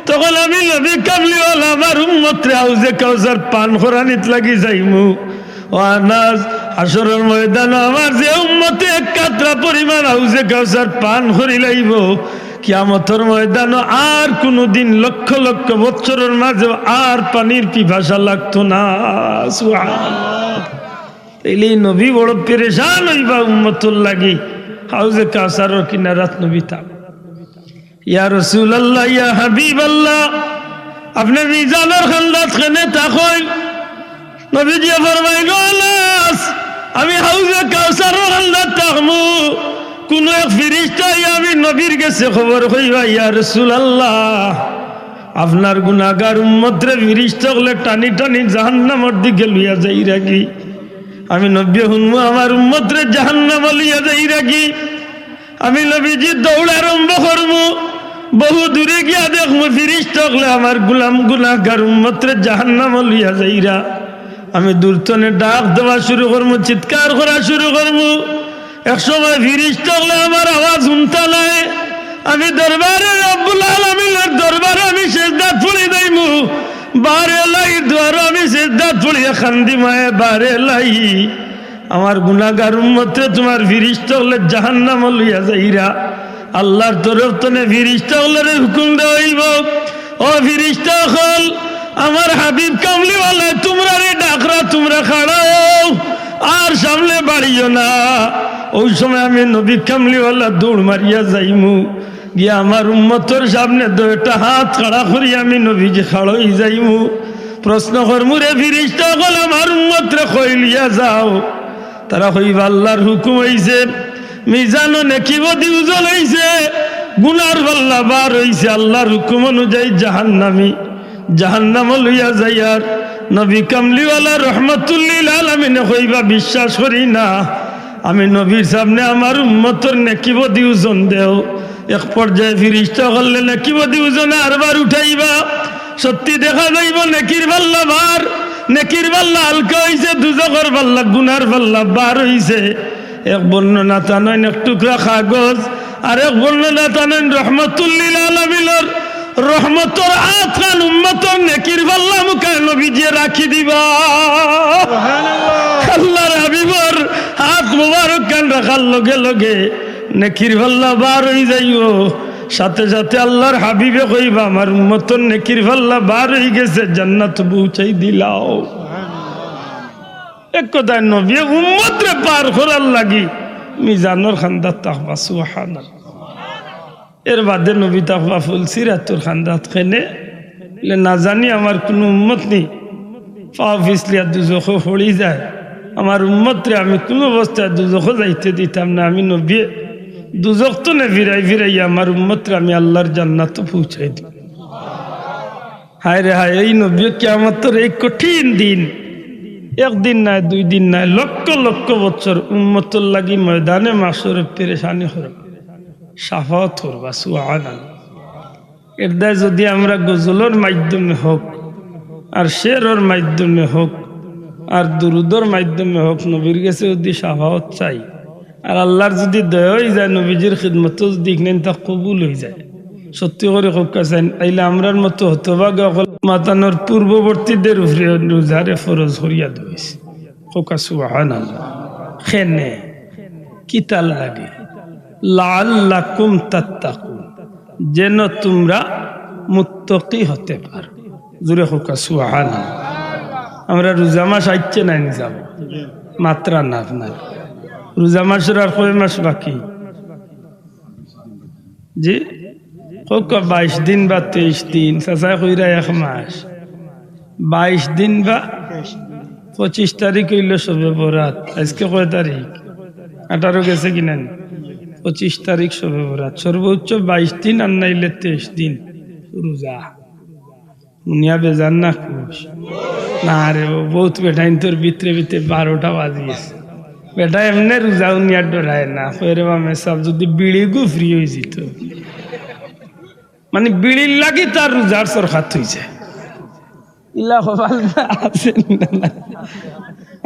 তখন আমি নবী কামলিওয়ালা আমার উম্মতরে হাউজে কাউসার পান করানিত লাগি যাইমু। ও আনাস, হাশরের ময়দানে আমার যে উম্মতে 1 কাতরা পরিমাণ হাউজে কাউসার পান করিলাইব, কিয়ামতের ময়দানে আর কোনদিন লক্ষ লক্ষ বছরের মাঝে আর পানির পিপাসা লাগতো না। সুবহানাল্লাহ। তাইলে নবী বড় পেরেশান হইবা উম্মতুর লাগি, হাউজে কাউসারের কিনারাত নবী থাক। ইয়া রাসূলুল্লাহ, ইয়া হাবিবাল্লাহ, আপনি মিজানের খান্দাত খেনে থাকেন। নবীজি ফরমাইল, আনাস, আমি হাউজে কাউসারের খান্দাত থাকমু। কোন এক ফেরেশতা আমি নবীর কাছে খবর কইবা, ইয়া রাসূলুল্লাহ, আপনার গুনাহগার উম্মতরে ফেরেশতা হলে টানি টানি জাহান্নামের দিকে লইয়া যাই রাখি। আমি নবী হুনমু আমার উম্মতরে জাহান্নাম লিয়া যাই রাখি আমি নবীজি দৌড় আরম্ভ করবো বহু দূরে গিয়া দেখবো ফিরিস্তা হলে আমার গুলাম গুনাহগার উম্মতরে জাহান্নাম লিয়া যাইরা আমি দূরতনে ডাক দেওয়া শুরু করবো চিৎকার করা শুরু করবো একসময় ফিরিস্তা হলে আমার আওয়াজ শুনতা নাই আমি দরবারে রব্বুল আলামিনের দরবারে আমি সিজদাত পড়ি দেইমু বারে লাই দুয়ার আমি সিজদাত পড়ি খান্দি মায়ে বারে লাই আমার গুনাহগার উম্মতে তোমার ফিরিস্তা হলে জাহান্নাম লইয়া যাইরা আল্লাহর তরফ থেকে ফিরিস্তা হলে হুকুম দেওয়া হইব ও ফিরিস্তা হল আমার হাবিব কামলিওয়ালা তোমরা রে ডাকরা তোমরা খাড়াও আর সামনে বাড়িও না ওই সময় আমি নবী কামলিওয়ালা দৌড় মারিয়া যাইমু গিয়া আমার উম্মতর সামনে দুইটা হাত খাড়া করি আমি নবীজি খাড়াই যাইমু প্রশ্ন করমু রে ফিরিস্তা হল আমার উম্মতরে কইলিয়া যাও তারা হইবা আল্লাহর হুকুম হইছে মিজানো নেকিব দিউজল হইছে গুনার পাল্লা বার হইছে আল্লাহর হুকুম অনুযায়ী জাহান্নাম লইয়া যাইয়ার নবী কামলিওয়ালা রহমতুল্লিল আলামিনে হইবা বিশ্বাস করি না আমি নবীর সামনে আমার উম্মতর নেকিব দিউজন দেও এক পর্যায়ে ফিরিস্তা করলে নেকিব দিউজনে আরবার উঠাইবা সত্যি দেখা যাইব নেকির পাল্লা বার নেকির পাল্লা হালকা হইছে দুজকের পাল্লা গুনার পাল্লা বার হইছে এক বর্ণনা টানেন এক টুকরা কাগজ আর এক বর্ণনা টানেন রহমতুল্লিল আলামিনের রহমতর আতখান উম্মতর নেকির পাল্লা মুখে নবীজি রাখি দিবা আল্লাহর হাবিবর হাত মুবারক কান রাখার লগে লগে নেকির পাল্লা বার হয়ে যাইব সাথে সাথে আল্লাহর হাবিবে কইবা আমার উম্মতর নেকির পাল্লা বার হয়ে গেছে জান্নাত পৌঁছাই দিলাও এক কথায় নবী উম্মতরে পার করার লাগি মিজানোর খান্দাত তাকবা সুবহানাল্লাহ এর বাদে নবী তাকবা ফুলসিরাতুর খান্দাত খেনে না জানি আমার কোনো উম্মত নেই পাও ফিসলিয়া দুজখে হড়ি যায় আমার উম্মতরে আমি কোনো অবস্থায় দুজখে যাইতে দিতাম না আমি নবী দুজখ তো নে ফিরাই ফিরাই আমার উম্মতরে আমি আল্লাহর জান্নাত পৌঁছাই দিই হায় রে হায় এই নবী কিয়ামতের এই কঠিন দিন একদিন নাই দুই দিন নাই লক্ষ লক্ষ বছর উম্মতর লাগি ময়দানে মাসরে পেরেশানি হরব সাফাত হরবা সুবহানাল্লাহ এর দায় যদি আমরা গজলের মাধ্যমে হোক আর শেরর মাধ্যমে হোক আর দুরুদর মাধ্যমে হোক নবীর কাছে যদি সাফাত চাই আর আল্লাহর যদি দয়া হয়ে যায় নবীজির খিদমত যদি নেন তা কবুল হয়ে যায় সত্যি করে চান তাইলে আমরার মতো হতভাগা মাতানোর পূর্ববর্তীদের উপরে রোজারে ফরজ হরিয়া দিয়েছে কোকা সুবহানাল্লাহ খেনে কিতাল লাগে লাআল্লাকুম তাত্তাকুন যেন তোমরা মুত্তাকি হতে পারো জোরে কোকা সুবহানাল্লাহ আমরা রোজা মাস আইছে নাই যাব মাত্রা না আপনার রোজা মাসের আর কয় মাস বাকি জি 22 দিন বা 23 দিন চাচা কইরা এক মাস 22 দিন বা 25 তারিখ হইল সবে বরাত আজকে কয় তারিখ 18 গেছে কিনা 25 তারিখ সবে বরাত সর্বোচ্চ 22 দিন আর নাইলে 23 দিন রোজা মুনিয়া বেজান না খুশ না রে বহুত বেটাইন তোর ভিতরে ভিতরে 12টা বাজিয়েছে বেটা এমনি রোজা উনিয়া ডরায় না ফেরে বামে সব যদি বিড়ি গু ফ্রি হয়ে যেত মানে বিড়ির লাগি তার রোজার সরখাত হয়েছে ইলা হবাল আছে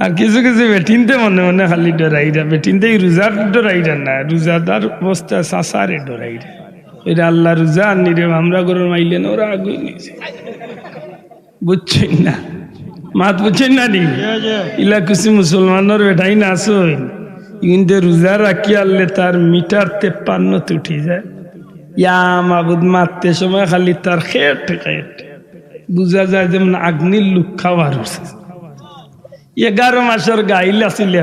আর কিছু কিছু বেটিনতে মনে মনে খালি ডরাইরা বেটিনতে রোজার ডরাইরা না রোজাদার অবস্থা সাসারে ডরাইরা ওইটা আল্লাহ রোজা আনি রে আমরা গরুর মাইলেন ওরা আগে নিয়েছে বুঝছেন না মাত বুঝছেন না নি ইলা কিছু মুসলমানের বেটাই না আসো কিন্তু রোজা রাখি আনলে তার মিটার 53 উঠে যায় ইয়া মাবুদ মারতে সময় খালি তার খেট খেট বুঝা যায় যেমন আগ্নির লুক খাওয়ার 11 মাসের গাইল আছিল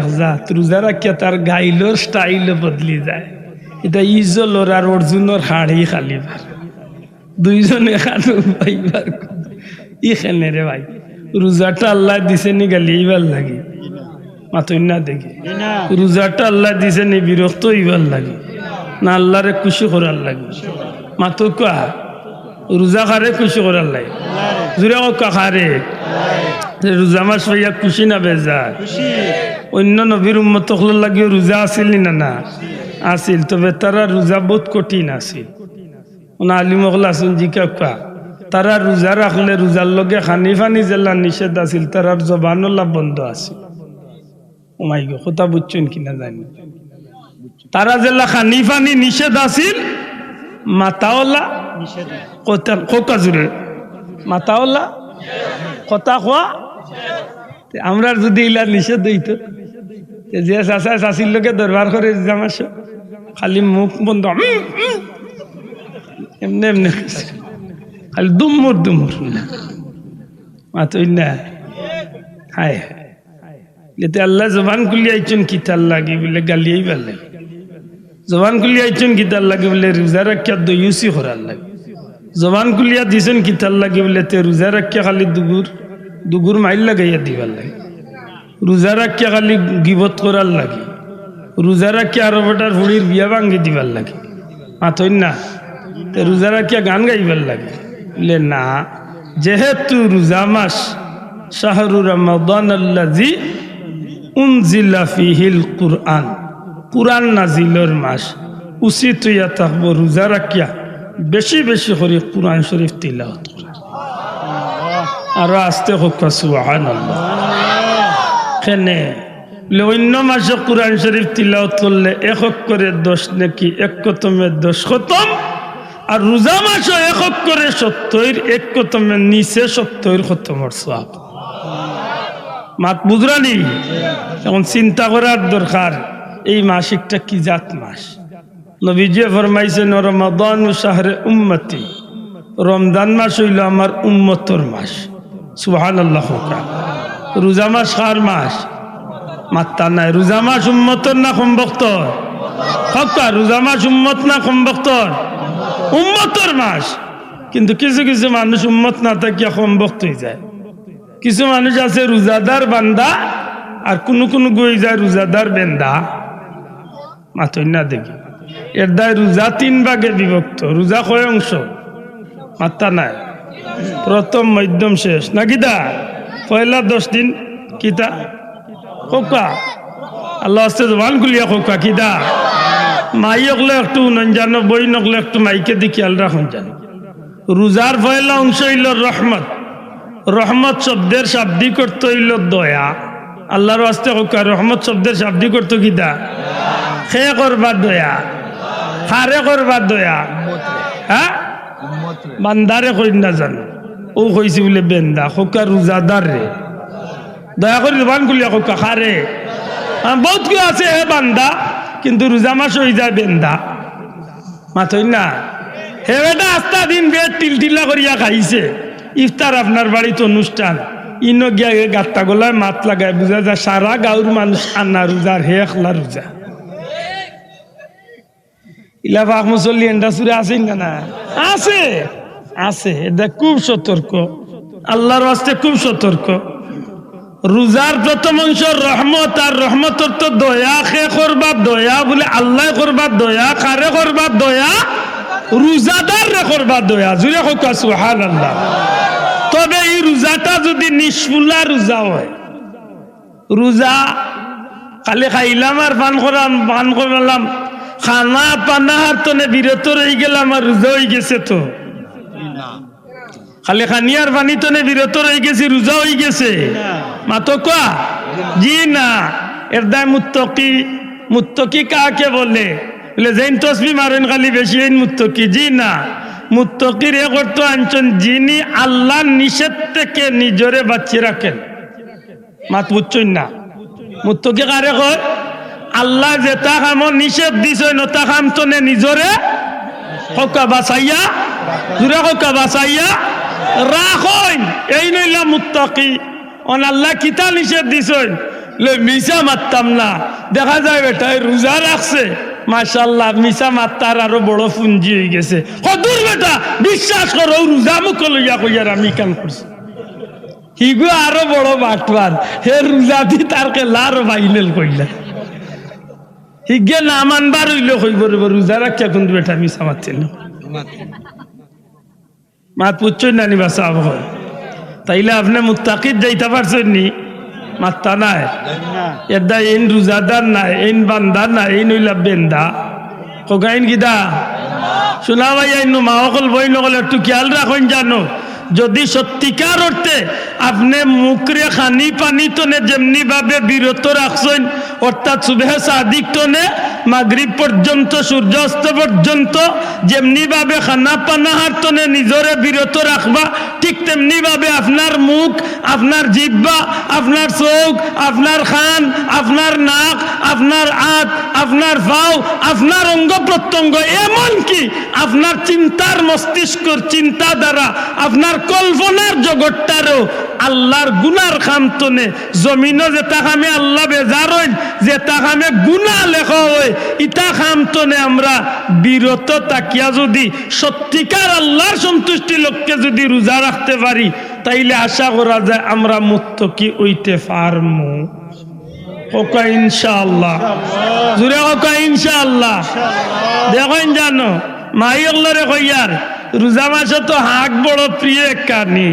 রোজা রাখিয়া তার গাইলর স্টাইল বদলি যায় এটা ইজলর আর অর্জুনের হাড়ি খালি দুইজনে খানো পাইবার ইখানে রে ভাই রোজাটা আল্লাহ দিছে নি গালি এইবার লাগে মাতই না দেখি রোজাটা আল্লাহ দিছে নি বিরক্ত হইবার লাগে না আল্লাহরে খুশি করার লাগে মাতো কা রোজা খারে খুশি করার লাগে জুড়ে ও কাখারে রোজা মাস হইয়া খুশি না বেজার অন্য নবীর উম্মত হল লাগিও রোজা আছিল না না আছিল, তবে তারা রোজা বহুত কঠিন আছিল। ওনা আলিমকল আসুন জিকা তারা রোজা রাখলে রোজার লগে খানি ফানি জেলা নিষেধ আছিল, তারার জবানল্লা বন্ধ আছিল। ওমাই গো কথা বুঝছেন কিনা জানি, তারা জেলা খানি ফানি নিষেধ আছিল, মাতাওলা কথা জুড়ে মাতাওলা কথা খোয়া। আমরা যদি ইলা নিষেধ হইত, যে চাচা চাচির লোকে দরবার করে আমার খালি মুখ বন্ধ এমনি এমনি খালি দুমুর দুমুর মাতই না। হায় যেতে আল্লাহ জবান খুলি আইছেন কিতার লাগে বলে গালিয়াই ভাল লাগে, জবান খুলি আইছেন কিতার লাগে বলে রোজা রাখিয়া দইউসি করার লাগে, জবান খুলিয়া দিছেন কিতার লাগে বলে তে রোজা রাখিয়া খালি দুগুর মাইল লাগাইয়া দিবার লাগে, রোজা রাখিয়া খালি গিবত করার লাগে, রোজা রাখিয়া আরো বেটার ফুড়ির বিয়া ভাঙ্গি দিবার লাগে মাতই না। রোজা রাখিয়া গান গাইবার লাগে বলে না, যেহেতু রোজা মাস শাহরু রমাদান আল্লাযী উনজিলা ফীহিল কুরআন, কুরআন নাজিলের মাস, উচিত হইয়া থাকবো রোজা রাখিয়া বেশি বেশি করে কুরআন শরীফ তিলাওয়াত করা। আরো আস্তে হোক সুবহানাল্লাহ। কেনে অন্য মাসে কুরআন শরীফ তিলাওয়াত করলে একক করে 10 নাকি এক কতমে 10 খতম, আর রোজা মাসও একক করে 70 এক কতমের নিচে 70 খতমের সওয়াব। মাত বুঝরানি এখন চিন্তা করার দরকার, এই মাসিকটা কি জাত মাস। নবীজি ফরমাইছেন রমাদান শাহরে উম্মতি, রমজান মাস হইল আমার উম্মতর মাস। সুবহানাল্লাহ। রোজা মাস কার মাস? মাত্তা নাই। রোজা মাস উম্মতর না কমবক্তর? হকা রোজা মাস উম্মত না কমবক্তর? উম্মতর মাস। কিন্তু কিছু কিছু মানুষ উম্মত না থাকিয়া কমবক্ত হয়ে যায়। কিছু মানুষ আছে রোজাদার বান্দা, আর কোনো কোনো গই যায় রোজাদার বেন্দা। মাতই না দেখি এর দায় রোজা 3 ভাগে বিভক্ত। রোজা কয় অংশ? মাত্তা নাই। প্রথম, মধ্যম, শেষ নাকি দা? পয়লা 10 দিন কিতা কোকা আল্লাহ আস্তে জবান খুলিয়া কোকা কিতা মাই অকলে একটু নন জানো, বই নকলে একটু মাইকে দি খেয়াল রাখুন জানো। রোজার পয়লা অংশ হইল রহমত। রহমত শব্দের শাব্দিক অর্থ হইল দয়া। আল্লাহর আস্তে কোকা রহমত শব্দের শাব্দিক অর্থ কিতা? খে করবার দয়া, হারে করবার দয়া। হ্যাঁ বান্দারে কই না জানো, ও কইছি বলে বেন্দা কোকা রোজাদার রে দয়া করে জবান খুলিয়া কোকা খারে। বহুত কেউ আছে হে বান্দা, কিন্তু রোজা মাস হয়ে যায় বেন্দা। মাথই না হে বেটা আস্তা দিন বেড টিলটিলা করিয়া খাইছে। ইফতার আপনার বাড়িতে অনুষ্ঠান, ইনো গিয়া গাত্তা গলায় মাত লাগায়, বুঝা যায় সারা গাঁর মানুষ আন্না রোজার হে একলা রোজা। ইলা পাক মুসল্লি এন্ডা সুরে আছে না? আছে আছে। এটা খুব সতর্ক, আল্লাহর ওয়াস্তে খুব সতর্ক। রোজার প্রথম অংশ রহমত, আর রহমতর তো দয়া। খে করবার দয়া বলে আল্লাহ করবার দয়া, কারে করবার দয়া? রোজাদার রে করবার দয়া। জুড়ে হোক সুবহানাল্লাহ। তবে এই রোজাটা যদি নিষ্ফুলা রোজা হয়, রোজা খালি খাইলাম আর পান করলাম, খানা পানাহার তনে বিরত রয়ে গেলাম আর রোজা হয়ে গেছে? তো খালি খানিয়ার পানি তনে বিরত রয়ে গেছি, রোজা হয়ে গেছে? মাতো কা জি না। এর দায় মুত্তকি। মুত্তকি কাকে বলে? বলে যেন তসবি মারেন খালি বেশি এই মুত্তকি? জি না। মুত্তকির এক অর্থ আনছেন যিনি আল্লাহ নিষেধ থেকে নিজরে বাঁচিয়ে রাখেন। মাত বুঝছেন না? মুত্তকি কারে কয়? আল্লাহ যেটা কাম নিষেধ দিছে নতা কাম তনে নিজরে হকা বাঁচাইয়া, জুড়ে হকা বাঁচাইয়া রাখেন। এই নইলা মুত্তাকি। অন আল্লাহ কিতা নিষেধ দিছেন মিশা মারতাম না। দেখা যায় বেটাই রোজা রাখছে, মাশাআল্লাহ মিশা মাত্তার আরো বড় পুঞ্জি হয়ে গেছে। কদূর বেটা বিশ্বাস করো, রোজা মুখ লইয়া কইয়ার আমি কাম করছি। হিগু আরো বড় বাটওয়ার, হে রোজা দি তার কে লার ভাইনেল কইলা। হিগে না মানবার হইলে কইব রোজা রাখিয়া কিন্তু বেটা মিশা মারছিল। মাত পুচ্ছই নানি বাসা হয়। তাইলে আপনি মুত্তাকিদ যাইতে পারছেন নি? মাত্তা নাই এদা ইন রোজাদার নাই ইন বান্দা নাই ইন হইলা বেন্দা কগাইন গিদা শোনা ভাই আইন মা অকল বই নকল একটু খেয়াল রাখুন জানো যদি সত্যিকার অর্থে আপনি মুখরে খানি পানি তনে যেমনি ভাবে বিরত রাখছেন অর্থাৎ সুবহে সাদিক তনে মাগরিব পর্যন্ত সূর্যাস্ত পর্যন্ত যেমনি ভাবে খানা পানাহার তনে নিজরে বিরত রাখবা ঠিক তেমনি ভাবে আপনার মুখ আপনার জিহ্বা আপনার চোখ আপনার কান আপনার নাক আপনার হাত আপনার পাও আপনার অঙ্গ প্রত্যঙ্গ এমনকি আপনার চিন্তার মস্তিষ্কর চিন্তা দ্বারা আপনার কল্পনার জগৎটারও আল্লাহর গুনার খামতনে জমিনও যেটা খামে আল্লাহ বেজার হইন যেটা খামে গুনাহ লেখা হয় ইটা খামতনে আমরা বিরত তাকিয়া যদি সত্যিকার আল্লাহর সন্তুষ্টি লক্ষ্যে যদি রোজা রাখতে পারি তাইলে আশা করা যায় আমরা মুত্তাকি হইতে পারমু ওকা ইনশাআল্লাহ জুরে ওকা ইনশাআল্লাহ দেখেন জানো মাইয়গলরে কইয়ার রোজা মাসে তো হাক বড় প্রিয় কানি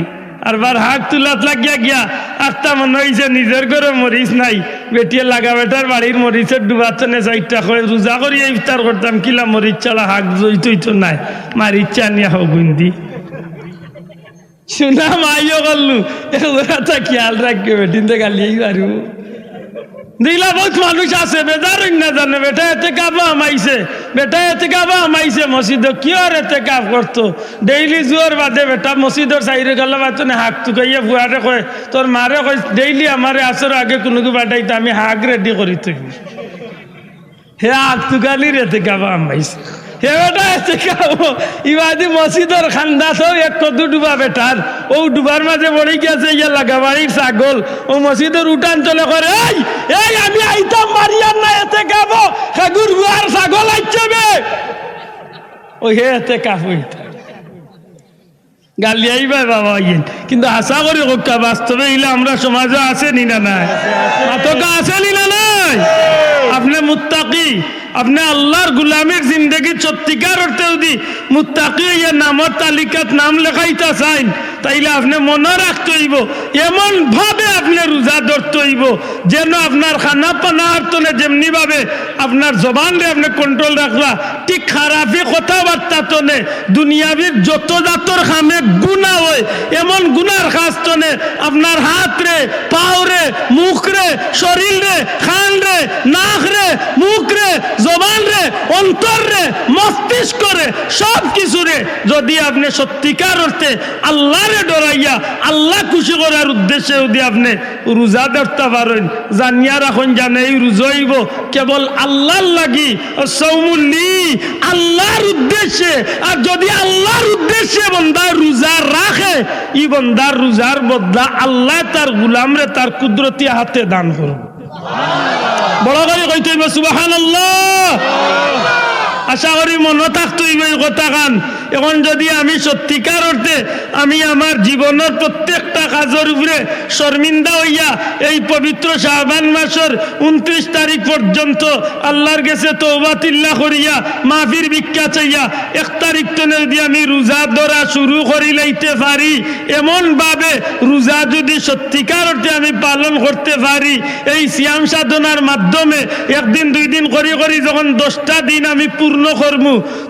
আর বার হাক তুলাত লাগিয়া গিয়া আত্মা মনে হয়েছে নিজের ঘরে মরিচ নাই বেটিয়ে লাগা বেটার বাড়ির মরিচের ডুবাতে নে চাইটা করে রোজা করিয়া ইফতার করতাম কিলা মরিচ ছাড়া হাক জইতই তো নাই মারিচা নিয়া হোক গুন্দি শোনা মাইও করলু এগুলা খেয়াল রাখবে বেটিনতে গালিয়েই পারু দিলা বহুত মানুষ আছে বেজার না জানে বেটা এতে কাবা আমাইছে বেটা এতে কাবা আমাইছে মসজিদ কি আর এতে কাপ করতো ডেইলি জোর বাদে বেটা মসজিদর সাইরে গেল বাতো না হাক তুকাইয়া ফুয়ারে কয় তোর মারে কয় ডেইলি আমারে আসর আগে কোনো বাটাইতে আমি হাক রেডি করি তুই হে হাক তুকালি রেতে কাবা আমাইছে হে বেটা এতে কাবো ইবাদি মসজিদর খান্দা তো এক কদু ডুবা বেটার ও ডুবার মাঝে পড়ে গেছে ইয়া লাগা বাড়ির ছাগল ও মসজিদের উঠান চলে করে এই আমি আইতাম মারিয়ার না এতে কাবো খাগুর বুয়ার ছাগল আইছবে ও হে এতে কাবো গালি আইবা বাবা ইয়েন কিন্তু আশা করি কোকা বাস্তবে ইলে আমরা সমাজে আছে নি না নাই মাতকা আছে নি না নাই আপনি মুত্তাকি আপনি আল্লাহর গুলামের জিন্দগি সত্যিকার অর্থে যদি মুত্তাকি ইয়া নামের তালিকাত নাম লেখাইতে চাইন তাইলে আপনি মনে রাখতে হইব এমন ভাবে আপনি রোজা ধরতে হইব যেন আপনার খানা পানার তনে যেমনি ভাবে আপনার জবানরে আপনি কন্ট্রোল রাখবা ঠিক খারাপি কথাবার্তা তনে দুনিয়াবির যত জাতর খামে গুনাহ হয় এমন গুনার খাস তনে আপনার হাত রে পাও রে মুখ রে শরীর রে খান রে নাক রে মুখ রে জবান রে অন্তর রে মস্তিষ্ক রে সব কিছু রে যদি আপনি সত্যিকার অর্থে আল্লাহরে ডরাইয়া আল্লাহ খুশি করার উদ্দেশ্যে যদি আপনি রোজা ধরতে পারেন জানিয়া রাখুন জানে এই রোজা হইব কেবল আল্লাহর লাগি সৌমুল্লি আল্লাহর উদ্দেশ্যে আর যদি আল্লাহর উদ্দেশ্যে বান্দা রোজা রাখে ই বান্দার রোজার বদলা আল্লাহ তার গোলামরে তার কুদরতি হাতে দান করবে বড় করে কইতে হইব সুবহানাল্লাহ আশা করি মনে থাকতে হইব এই কথা গান এখন যদি আমি সত্যিকার অর্থে আমি আমার জীবনের প্রত্যেকটা কাজের উপরে শর্মিন্দা হইয়া এই পবিত্র শাবান মাসের 29 তারিখ পর্যন্ত আল্লাহর কাছে তওবাতিল্লাহ করিয়া মাফির ভিক্ষা চাইয়া 1 তারিখ তনে যদি আমি রোজা ধরা শুরু করি লইতে পারি এমন ভাবে রোজা যদি সত্যিকার অর্থে আমি পালন করতে পারি এই সিয়াম সাধনার মাধ্যমে একদিন দুই দিন করি করি যখন 10টা দিন আমি পূর্ণ করব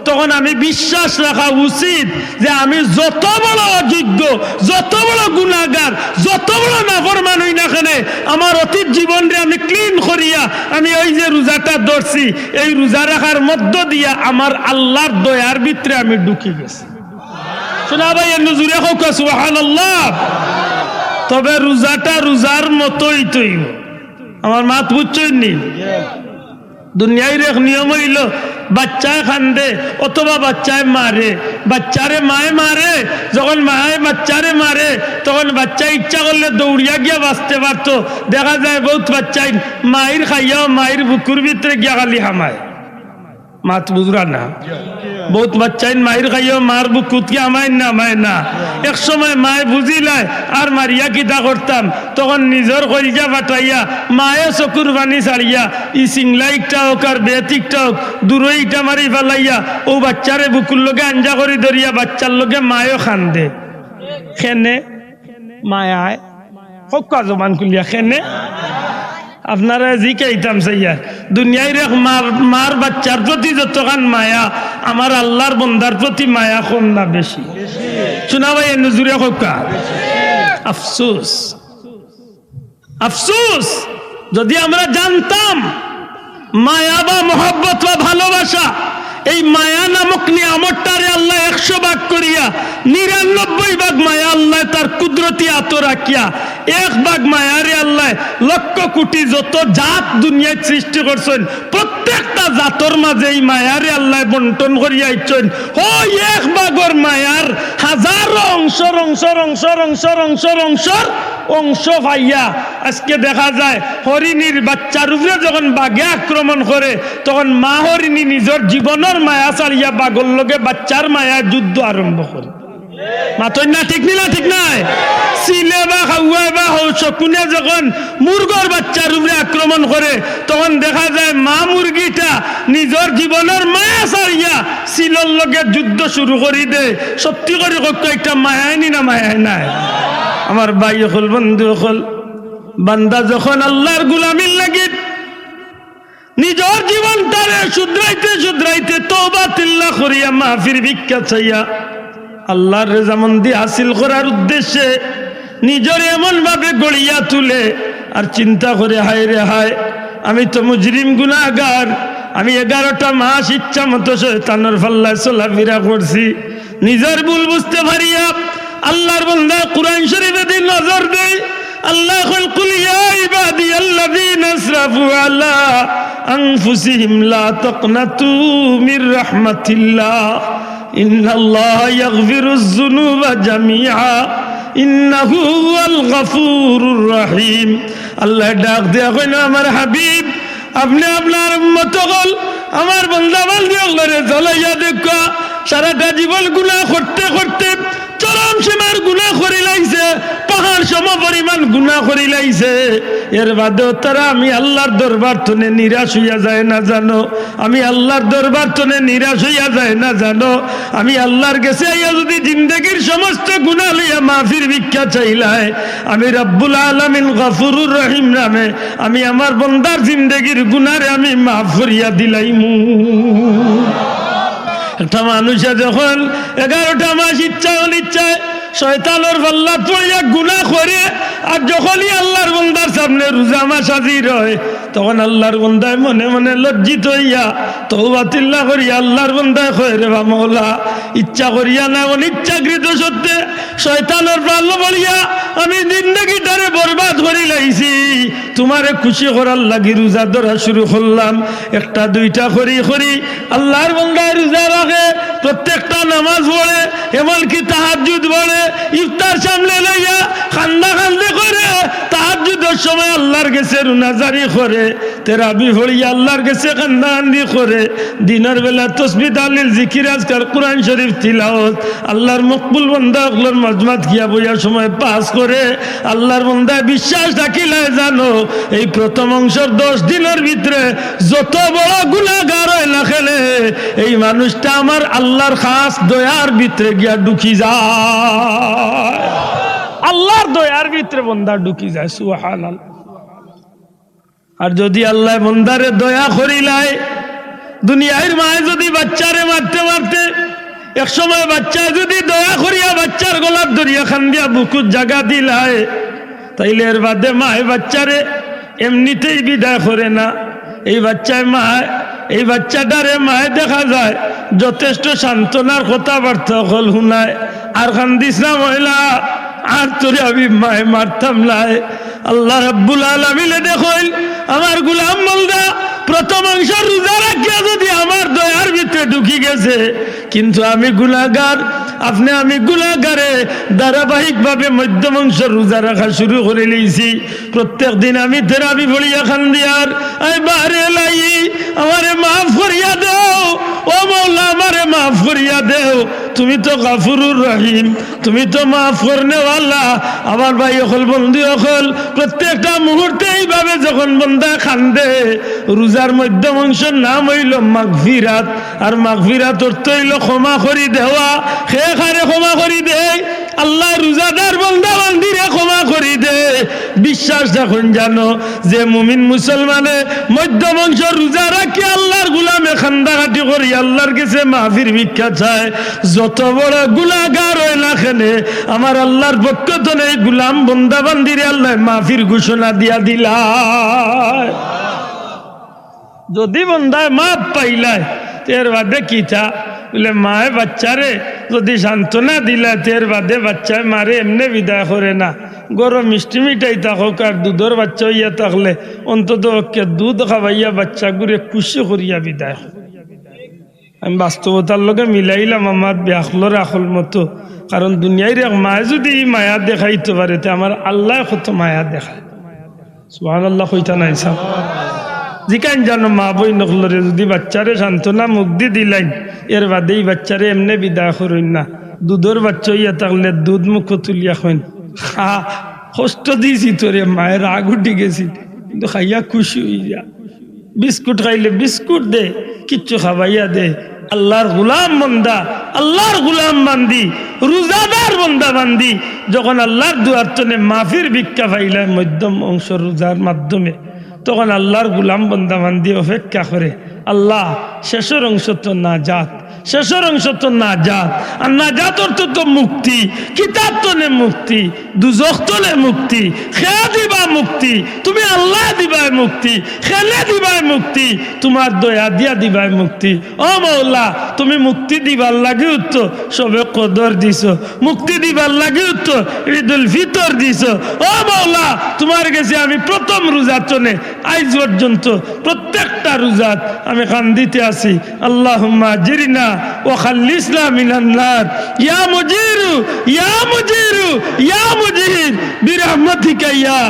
তখন আমি বিশ্বাস রাখা উচিত যে আমি যত বড় অযোগ্য যত বড় গুনাহগার যত বড় নাফরমান হই না কেন আমার অতীত জীবনরে আমি ক্লিন করিয়া আমি ওই যে রোজাটা ধরছি এই রোজা রাখার মধ্য দিয়া আমার আল্লাহর দয়ার ভিতরে আমি ঢুকে গেছি শোনা ভাই নজুরে হোক সুবহানাল্লাহ তবে রোজাটা রোজার মতোই তৈব আমার মাত বুঝছই নি দুনিয়ার এক নিয়ম হইল বাচ্চায় খান্দে অথবা বাচ্চায় মারে বাচ্চারে মায়ে মারে যখন মায়ে বাচ্চারে মারে তখন বাচ্চা ইচ্ছা করলে দৌড়িয়া গিয়া বাঁচতে পারতো দেখা যায় বহুত বাচ্চাই মায়ের খাইয়াও মায়ের বুকুর ভিতরে গিয়া খালি হামায় মাত বুঝরা না বহুত বাচ্চাই মায়ের খাইয়াও মার বুকুত কি আমায় না আমায় না এক সময় মায়ে বুঝিলায় আর মারিয়া কিতা করতাম তখন নিজের কলিজা ফাটাইয়া মায়ে চকুর পানি ছাড়িয়া ই সিংলাইকটা হোক আর বেতিকটা হোক দূরইটা মারি ফেলাইয়া ও বাচ্চারে বুকুর লগে আঞ্জা করে ধরিয়া বাচ্চার লগে মায়েও খান্দে খেনে মায়ায় কক্কা জবান খুলিয়া খেনে আপনারা জি কেইতাম চাইয়া দুনিয়ায় রেখ মার বাচ্চার প্রতি যতখান মায়া আমার আল্লাহর বন্দার প্রতি মায়া কম না বেশি? শোনা ভাই নজুরে কক্কা আফসোস আফসোস যদি আমরা জানতাম মায়া বা মহব্বত বা ভালোবাসা এই মায়া নামক নিয়ামতটারে আল্লাহ 100 ভাগ করিয়া 99 ভাগ মায়া আল্লাহ তার কুদরতি আত রাখিয়া 1 ভাগ মায়ারে আল্লাহ লক্ষ কোটি যত জাত দুনিয়ায় সৃষ্টি করছেন প্রত্যেকটা জাতর মাঝে এই মায়ারে আল্লাহ বন্টন করিয়া ইচ্ছেন ওই 1 ভাগর মায়ার হাজারো অংশর অংশর অংশর অংশর অংশর অংশর অংশ পাইয়া আজকে দেখা যায় হরিণীর বাচ্চার উপরে যখন বাঘে আক্রমণ করে তখন মা হরিণী নিজের জীবনের মায়া ছাড়িয়া বাঘর লগে বাচ্চার মায়া যুদ্ধ আরম্ভ করে। মাতই না ঠিক না ঠিক নাই? সিলে বা খাওয়া বা শকুনে যখন মুরগর বাচ্চার উপরে আক্রমণ করে তখন দেখা যায় মা মুরগিটা নিজের জীবনের মায়া ছাড়িয়া সিলর লগে যুদ্ধ শুরু করে দেয়। সত্যি করে একটা মায়াই নি না মায়াই নাই? আমার ভাই হল বন্ধু হল বান্দা যখন আল্লাহর গুলামির লাগি নিজের জীবনটারে শুধরাইতে শুধরাইতে তওবা তিল্লা করিয়া মাফির ভিক্ষা চাইয়া আল্লাহর রেজামন্দি হাসিল করার উদ্দেশ্যে নিজের এমন ভাবে গড়িয়া তুলে আর চিন্তা করে হায় রে হায় আমি তো মুজরিম গুনাহগার, আমি 11টা মাস ইচ্ছা মতো শয়তানের ফাল্লায় চলাফেরা করছি। নিজের ভুল বুঝতে পারিয়া আল্লাহর বান্দা কুরআন শরীফে দিন নজর দেয়। আল্লাহ কল কুল ইয়া ইবাদিয়াল্লাযীনা আসরাফু আলা আনফুসিহিম লা তাকনাতু মির রাহমাতিল্লাহ ইন্নাল্লাহা ইয়াগফিরুয যুনুবা জামিআ ইন্নাহু হুয়াল গফুরুর রহিম। আল্লাহ ডাক দেয়া কইল আমার হাবিব আপনি আপনার উম্মত হল আমার বান্দা বান্দিগুলোরে জ্বালাইয়া দেখা সারাটা জীবন গুনাহ করতে করতে চরম সীমার গুনাহ করে লাইছে, পাহাড় সম পরিমাণ গুনাহ করে লাইছে। এর বাদেও তারা আমি আল্লাহর দরবার তনে নিরাশ হইয়া যায় না জানো? আমি আল্লাহর দরবার তনে নিরাশ হইয়া যায় না জানো? আমি আল্লাহর কাছে আইয়া যদি জিন্দেগির সমস্ত গুনাহ লইয়া মাফির ভিক্ষা চাইলাই আমি রব্বুল আলামিন গফুরুর রহিম নামে আমি আমার বান্দার জিন্দেগির গুনাহরে আমি মাফ করিয়া দিলাইমু। একটা মানুষে যখন 11টা মাস ইচ্ছা অনিচ্ছায় শয়তানের পাল্লা পড়িয়া গুনাহ করে আর যখনই আল্লাহর বান্দার সামনে রোজা মাস হাজির হয় তখন আল্লাহর বান্দায় মনে মনে লজ্জিত হইয়া তওবা তিল্লা করিয়া আল্লাহর বান্দায় কয় রে বা মওলা ইচ্ছা করিয়া না অনিচ্ছাকৃত সত্ত্বে শয়তানের পাল্লা পড়িয়া আমি জিন্দেগিটারে বরবাদ করে লাইছি, তোমারে খুশি করার লাগি রোজা ধরা শুরু করলাম। 1টা 2টা করি করি আল্লাহর বান্দায় রোজা রাখে, প্রত্যেকটা নামাজ পড়ে, এমনকি তাহাজ্জুদ পড়ে, ইফতার সামনে লইয়া খান্দা খান্দে করে তাহাজ্জুদের সময় আল্লাহর কাছে রুনাজারি করে, তেরাবি পড়িয়া আল্লাহর কাছে কান্দাকান্দি করে, দিনের বেলা তাসবিহ তাহলিল জিকির আজকার কোরআন শরীফ তিলাওয়াত আল্লাহর মকবুল বান্দা আল্লাহর মাজমাত গিয়া বইয়া সময় পাস করে। আল্লাহর বান্দায় বিশ্বাস রাখিলে জানো এই প্রথম অংশের 10 দিনের ভিতরে যত বড় গুনাহগার হয় না খেলে এই মানুষটা আমার আল্লাহর খাস দয়ার ভিতরে গিয়া ঢুকি যায়, আল্লাহর দয়ার ভিতরে বান্দা ঢুকি যায়। সুবহানাল্লাহ। আর যদি আল্লাহ বান্দারে দয়া করিলাই দুনিয়ার মায়ে যদি বাচ্চারে মারতে মারতে এক সময় বাচ্চায় যদি দয়া করিয়া বাচ্চার গলার দরিয়া খান দিয়া বুকুর জায়গা দিলাই তাইলে এর বাদে মায়ে বাচ্চারে এমনিতেই বিদায় করে না। এই বাচ্চাটারে মায়ে দেখা যায় যথেষ্ট সান্ত্বনার কথাবার্তা হল শুনায় আর কান্দিস না মহিলা আর তোরে আমি মায়ে মারতাম নাই। আল্লাহ রাব্বুল আলামিন দেখল আমার গোলাম বান্দা প্রথম অংশ রোজা রাখিয়া যদি আমার দয়ার ভিতরে ঢুকি গেছে, কিন্তু আমি গুনাহগার, আমি গুনাহগারে ধারাবাহিকভাবে মধ্যম অংশ রোজা রাখা শুরু করে লইছি। প্রত্যেক দিন আমি তেরাবি পড়িয়া খান্দিয়ার আই বারে লাই আমারে মাফ করিয়া দেও, ও মওলা আমারে মাফ করিয়া দেও, তুমি তো গফুরুর রহিম, তুমি তো মাফ করনেওয়ালা। আমার ভাই অকল বন্ধু অকল প্রত্যেকটা মুহূর্তে এইভাবে যখন বন্দা খান্দে রোজার মধ্যম অংশের নাম হইল মাগফিরাত, আর মাগফিরাত অর্থ হইল ক্ষমা করি দেওয়া। খে খারে ক্ষমা করি দে আল্লাহ রোজাদার বন্দা বান্দিরে ক্ষমা করি দে। বিশ্বাস রাখুন জানো যে মুমিন মুসলমানে মধ্যম অংশ রোজা রাখি আল্লাহর গোলামে খান্দাঘাটি করি আল্লাহর কাছে মাফির ভিক্ষা চায় যত বড় গুনাহগার হয় না কেনে আমার আল্লাহর পক্ষ থেকে গোলাম বান্দা বান্দিরে আল্লাহ মাফির ঘোষণা দিয়া দিলায় যদি বন্দায় মাপ পাইলায় তের বাদে কিতা বলে মায়ে বাচ্চারে যদি সান্ত্বনা দিলা তের বাদে বাচ্চায় মারে এমনি বিদায় করে না গরম মিষ্টি মিঠাই থাকুক আর দুধের বাচ্চা হইয়া থাকলে অন্তত দুধ খাওয়াইয়া বাচ্চা ঘুরে খুশি করিয়া বিদায়। আমি বাস্তবতার লগে মিলাইলাম আমার ব্যাখলর আখল মতো, কারণ দুনিয়ার এক মায় যদি মায়া দেখাইতে পারে তে আমার আল্লাহ কত মায়া দেখায়। সুবহানাল্লাহ কইতা নাই সাহ জিকান জানো মা বই নকলরে যদি বাচ্চারে সান্ত্বনা মুগ্ধি দিলাইন এর বাদেই বাচ্চারে এমনি বিদায় করইন না। দুধের বাচ্চা হইয়া থাকলে দুধ মুখ তুলিয়া খাইন কষ্ট দিয়েছি তোরে মায়ের রাগ উঠে গেছি কিন্তু খাইয়া খুশি হইয়া। বিস্কুট খাইলে বিস্কুট দে কিচ্ছু খাবাইয়া দে। আল্লাহর গুলাম বান্দা আল্লাহর গুলাম বান্দি রোজাদার বান্দা বান্দি যখন আল্লাহর দুয়ার তনে মাফির ভিক্ষা পাইলা মধ্যম অংশ রোজার মাধ্যমে তখন আল্লাহর গুলাম বান্দা বান্দি অপেক্ষা করে আল্লাহ শেষের অংশ তো না জাত শেষের অংশ তো না জাত আর না জাত অর্থ তো মুক্তি কিতাব তনে মুক্তি দুজখ তলে মুক্তি খেয়া দিবা মুক্তি তুমি আল্লাহ দিবাই মুক্তি খেলে দিবাই মুক্তি তোমার দয়া দিয়া দিবাই মুক্তি। ও মৌলা তুমি মুক্তি দিবার লাগিও তো সবে কদর দিছ মুক্তি দিবার লাগিও তো ঈদুল ফিতর দিছ। ও মৌলা তোমার কাছে আমি প্রথম রোজা চনে আজ পর্যন্ত প্রত্যেকটা রোজাত আমি কান্দিতে আছি আল্লাহুম্মা আজরিনা ওয়া খাল্লিসনা মিনান নার ইয়া মুজিরু ইয়া মুজিরু ইয়া মুজির বিরহমাতিকা ইয়া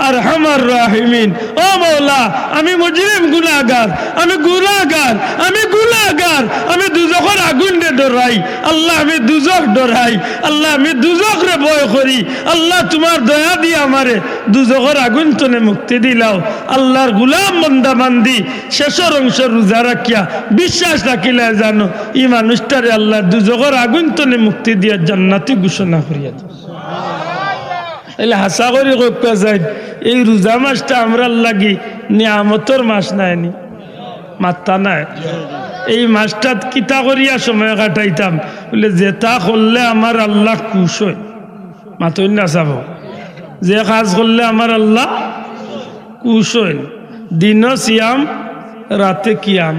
আরহামার রাহিমিন। ও মওলা আমি মুজরিম গুনাহগার আমি গুনাহগার আমি গুনাহগার আমি দুজখের আগুন রে ডরাই আল্লাহ আমি দুজখ ডরাই আল্লাহ আমি দুজখ রে ভয় করি আল্লাহ তোমার দয়া দিয়ে আমারে দুজখের আগুন তনে মুক্তি দিলাও। আল্লাহর গোলাম বান্দা বান্দি শেষের অংশ রোজা রাখিয়া বিশ্বাস রাখিলে জানো এই মানুষটারে আল্লাহ দুজখের আগুন তনে মুক্তি দিয়া জান্নাতি ঘোষণা করিয়া দেয়। এলে হাসা করি কইবা যায় এই রোজা মাসটা আমরা লাগি নিয়ামতর মাস নাইনি মাত্তা নাই। এই মাসটা কিতা করিয়া সময় কাটাইতাম বলে যেটা করলে আমার আল্লাহ খুশ হয় মাতই না চাব যে কাজ করলে আমার আল্লাহ খুশ হয় দিন সিয়াম রাতে কিয়াম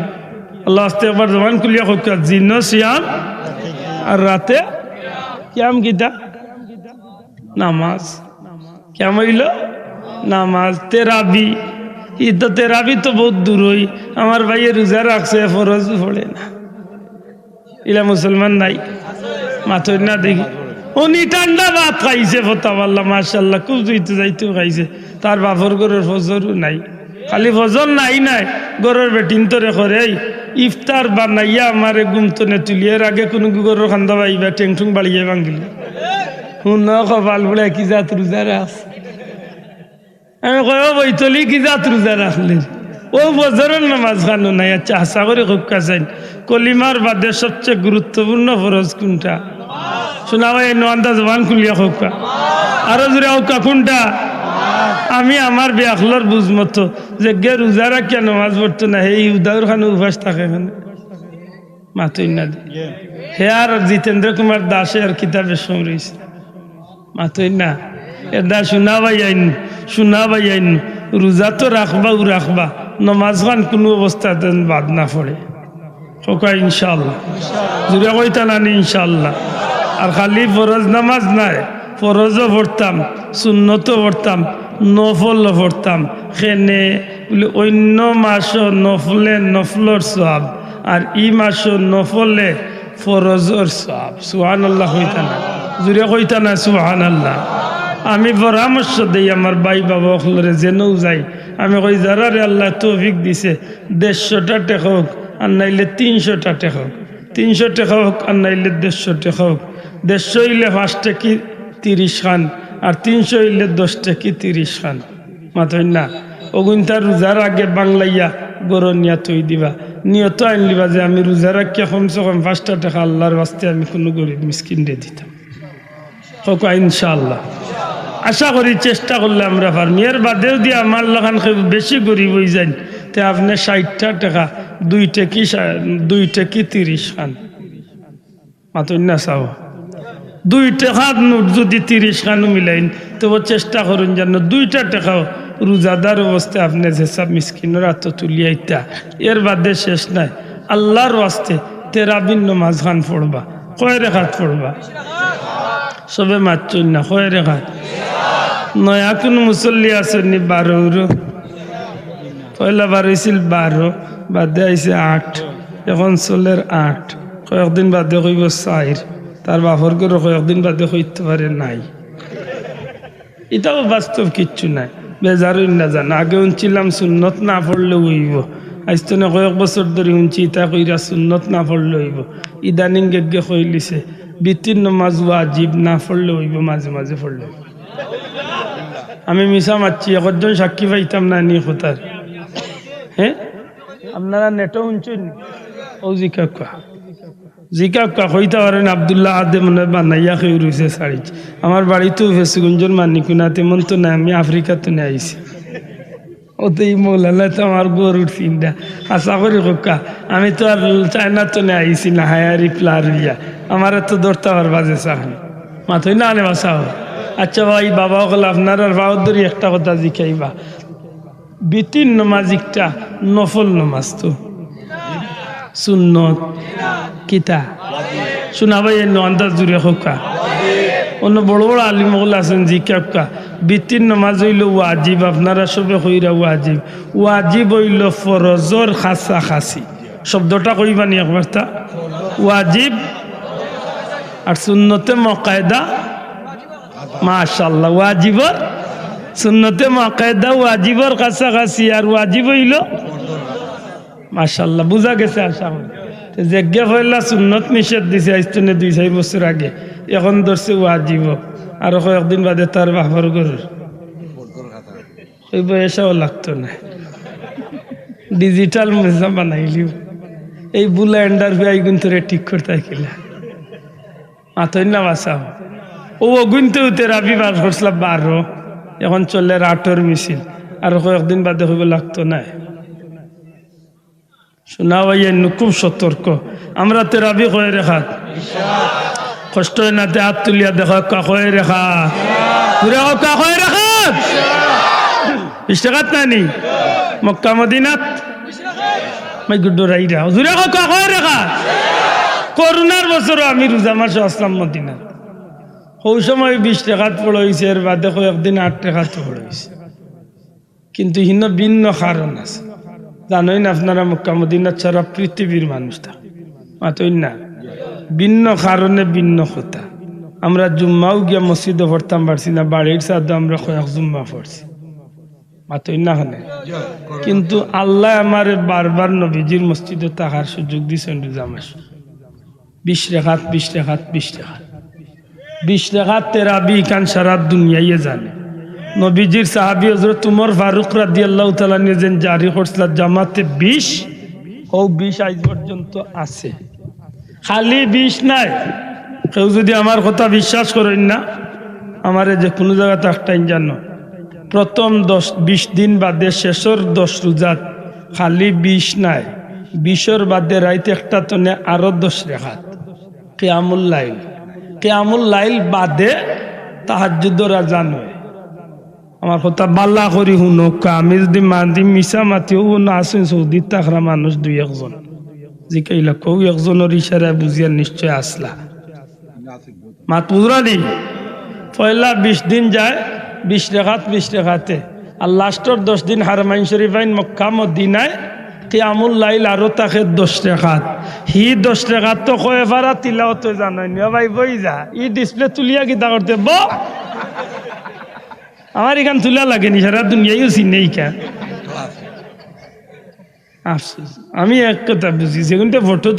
আল্লাহ আস্তে একবার জবান খুলিয়া কইবা দিন সিয়াম আর রাতে কিয়াম কিতা নামাজ কেমন হইল নামাজ তেরাবি ই তো তেরাবি তো বহুত দূর হই আমার ভাইয়ের রোজা রাখছে ফরজ পড়ে না ইলা মুসলমান নাই মাথই না দেখি উনি ঠান্ডা ভাত খাইছে ফতাওয়াল্লাহ মাশাআল্লাহ খুব যাইতে যাইতেও খাইছে তার বাপর ঘরের ফজরও নাই খালি ফজর নাই নাই ঘরের বেটিন তরে করে ইফতার বানাইয়া আমারে গুমতনে তুলিয়ার আগে কোনো গরুর খান্দা পাইবা টেংটুং বাড়িয়ে ভাঙিল শুন কপাল বলে কি জাত রোজা রাখ আমি কয় বৈতলি কি জাত রোজা রাখলে ও বজরের নামাজ খানো নাই। আচ্ছা আশা করে খুব কাছেন কলিমার বাদে সবচেয়ে গুরুত্বপূর্ণ ফরজ কোনটা শোনা ভাই নন্দা জবান খুলিয়া হোকা আরো জোরে হোকা কোনটা আমি আমার বেআখলার বুঝমতো যে গে রোজা রাখিয়া নামাজ পড়তো না হে উদাউর খানো উপাস থাকে এখানে মাতই না হে আর জিতেন্দ্র কুমার দাসে আর কিতাবে সমরিছে মাতই না এটা শোনা ভাই আইন রোজা তো রাখবা ও রাখবা নমাজ খান কোনো অবস্থাতে বাদ না পড়ে হোকা ইনশাআল্লাহ জুড়ে কইতা নানি ইনশাআল্লাহ। আর খালি ফরজ নামাজ নাই ফরজও পড়তাম সুন্নতও পড়তাম নফলও পড়তাম খেনে বলে অন্য মাসও নফলে নফলর সওয়াব আর ই মাসও নফলে ফরজর সওয়াব। সুবহানাল্লাহ কইতা না জুড়ে কইতা না সুবহানাল্লাহ। আমি পরামর্শ দেই আমার ভাই বাবা অখলরে যেনও যাই আমি কই যারা রে আল্লাহ তৌফিক দিছে 150টা টাকা হোক আর নাইলে 300টা টাকা হোক 300 টাকা হোক আর নাইলে 150 টাকা হোক 150 হইলে 5 টাকি 30 খান আর 300 হইলে 10 টাকি 30 খান মাথই না ওগুনটা রোজার আগে বাংলাইয়া গরো নিয়া তৈ দিবা নিয়ত আনলিবা যে আমি রোজা রাখিয়া কমসে কম 5টা টাকা আল্লাহর ওয়াস্তে আমি কোনো গরিব মিসকিন রে দিতাম হোক ইনশাআল্লাহ। আশা করি চেষ্টা করলে আমরা পারমি। এর বাদেও দিয়ে আমার লাগান বেশি গরিব হয়ে যান তে আপনি 60 টাকা 2 টেকি 30 খান মাতই না চাও 2 টাকার নোট যদি 30 খান মিলাইন তবু চেষ্টা করুন যেন 2টা টাকাও রোজাদার অবস্থায় আপনি যেসব মিসকিনের হাত তুলিয়া ইত্যা। এর বাদে শেষ নাই, আল্লাহর ওয়াস্তে তেরাবিন নমাজ খান পড়বা। কয় রেখাত পড়বা? সবে মারছই না, কয় রেখাত? নয়া কোন মুসল্লি আসেননি 12 পয়লা বার হয়েছিল 12, বাদে আইছে 8, এখন চলের 8, কয়েকদিন বাদে কইব 4, তার বাপর করে কয়েকদিন বাদে কইতে পারে নাই। এটাও বাস্তব কিচ্ছু নাই, বেজারই না জান। আগে উনছিলাম সুন্নত না পড়লে হইব, আজ তো না কয়েক বছর ধরে উনছি ইতা কইরা সুন্নত না পড়লে হইব। ইদানিং গে কইলিছে বিতির নমাজ ওয়াজিব না পড়লে হইব, মাঝে মাঝে পড়লে। আমি মিশা মারছি, একজন সাক্ষী পাইতাম না নি কোথার। হ্যাঁ আপনারা নেটও শুনছেন? ও জিকা কইতে পারেন আবদুল্লাহ আদে মনে বানাইয়া খেয়ে রয়েছে শাড়ি। আমার বাড়িতেও ফেসুগঞ্জের মানিকুনা তেমন তো না, আমি আফ্রিকাতে নিয়ে আইছি। ওতে এই মৌলানা তো আমার গরুর চিন্তা আশা করি কোকা। আমি তো আর চায়না তো নিয়ে আইছি না, হায়ারি প্লার ইয়া আমার তো ধরতে পারবা যে চাকরি মাথই না আনে বাসা। আচ্ছা ভাই বাবা হল আপনার আর বাহাদুরি একটা কথা জিখাইবা, বিতির নমাজিকটা নফল নমাজ তো সুন্নত কিতা শোনা ভাই আন্দাজ জুড়ে হোকা। অন্য বড় বড় আলিমগুলো আছেন জিকা বিতির নমাজ হইল ওয়াজিব। আপনারা সবে কইরা ওয়াজিব, ওয়াজিব হইল ফরজর খাসা খাসি। শব্দটা কইবানি একবার তা ওয়াজিব আর সুন্নতে মুআক্কাদা। মাশাআল্লাহ, ওয়াজিবর সুন্নতে মুআক্কাদা ওয়াজিবর কাছাকাছি, আর ওয়াজিব হইল মাশাআল্লাহ বুঝা গেছে। আশা করি যেজ্ঞা ফেললা সুন্নত নিষেধ দিছে আইস্তনে 2-4 বছর আগে, এখন ধরছে ওয়াজিব। আর কয়েকদিন বাদে তার বাপর গরুর ওই বয়সেও লাগতো না, ডিজিটাল মেজা বানাইলিও। এই বুলা এন্ডার ভাই কিন্তু ঠিক করতে কিলা মাথই না বাসাও। ও গুনতে উতে রাবি বার করছিলাম 12, এখন চলে 8 মিছিল। আর কয়েকদিন বাদে হইব লাগতো না। শোনা ভাইয়া খুব সতর্ক। আমরা তেরাবি কয়ে রেখা কষ্ট হয় না, হাত তুলিয়া দেখা কয়ে রেখা ঘুরে কয়ে রেখা 20 টাকাত নানি মক্কা মদিনাত মাই গুড্ডো রাইরা জুড়ে কয়ে রেখা। করোনার বছরও আমি রোজা মাসে আসলাম মদিনাত, ওই সময় 20 টাকাত পড়াইছে, এর বাদে কয়েকদিন 8 টাকাত পড়াইছে। কিন্তু হিন্ন ভিন্ন কারণ আছে, জানোই না আপনারা মক্কা মদিনা ছাড়া পৃথিবীর মানুষ থাকে মাতই না, ভিন্ন কারণে ভিন্ন কথা। আমরা জুম্মাও গিয়া মসজিদে পড়তাম পারছি না, বাড়ির সাথে আমরা কয়েক জুম্মা পড়ছি মাতই না হলে। কিন্তু আল্লাহ আমার বারবার নবীজির মসজিদে থাকার সুযোগ দিয়েছেন রোজা মাস। 20 টাকাত 20 টাকাত 20 টাকাত 20 টাকাত তেরাবি কান সারা দুনিয়ায় জানে। নবীজির সাহাবী হযরত উমর ফারুক রাদিয়াল্লাহু তাআলা নিজেন জারি করছিল জামাতে 20, ও 20 আজ পর্যন্ত আছে। খালি 20 নাই, কেউ যদি আমার কথা বিশ্বাস করেন না, আমারে যে কোনো জায়গাতে একটাই জানো, প্রথম 20 দিন বাদে শেষের 10 রোজাত খালি 20 নাই, 20-এর বাদে রাইতে একটা তনে আরো 10 রেখাত কিয়ামুল লাইল। কিয়ামুল লাইল বাদে তাহাজ্জুদের আযান হয়। আমার কথা বাল্লা করি শুনক, আমি যদি মান্দি মিশা মাতিও না আসেন সৌদি তাকরা মানুষ 2-1 জন জিকাইলা কৌ একজনের ইশারায় বুঝিয়া নিশ্চয় আসলা মাত বুঝরানি। পয়লা 20 দিন যায় 20 রেখাত 20 রেখাতে, আর লাস্টর 10 দিন হারমাইন শরীফাইন মক্কা মদিনায় কিয়ামুল লাইল আরো তাকে 10 রেখাত। হি 10 রেখাত তো কয়ে পারা তিলাওয়াত জানাই নি ভাই বই যা ই ডিসপ্লে তুলিয়া গীতা করতে ব আমার এখান তুলা লাগেনি, সারা দুনিয়ায় চিনেই কে। আফসোস আমি এক কথা বুঝি, সেগুনটা ফটো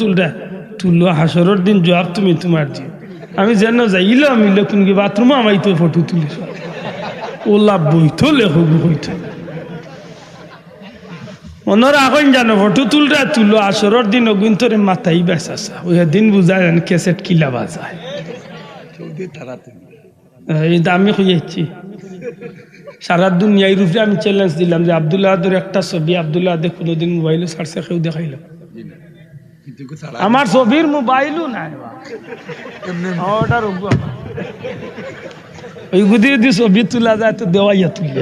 তুলো হাসরের দিন জবাব তুমি তোমার দিও। আমি যেন যাইল মিল কোন কি বাথরুমে আমাই তো ফটো তুলিস ওলা বইতো লেখক বইতো ওনারা এখন জানো ফটো তুলো আসরের দিন অগুন তোরে মাথাই বেসাসা ওই দিন বুঝায় ক্যাসেট কিলা বাজায়। আমি কইছি সারা দুনিয়ার রূপে আমি চ্যালেঞ্জ দিলাম যে আব্দুল্লাহ আহাদের একটা ছবি আব্দুল্লাহ আহাদে কোনোদিন মোবাইলে ছাড়ছে কেউ দেখাইলাম আমার ছবির মোবাইলও নাই ওটা রোগ ওই গুদি যদি ছবি তোলা যায় তো দেওয়াইয়া তুললে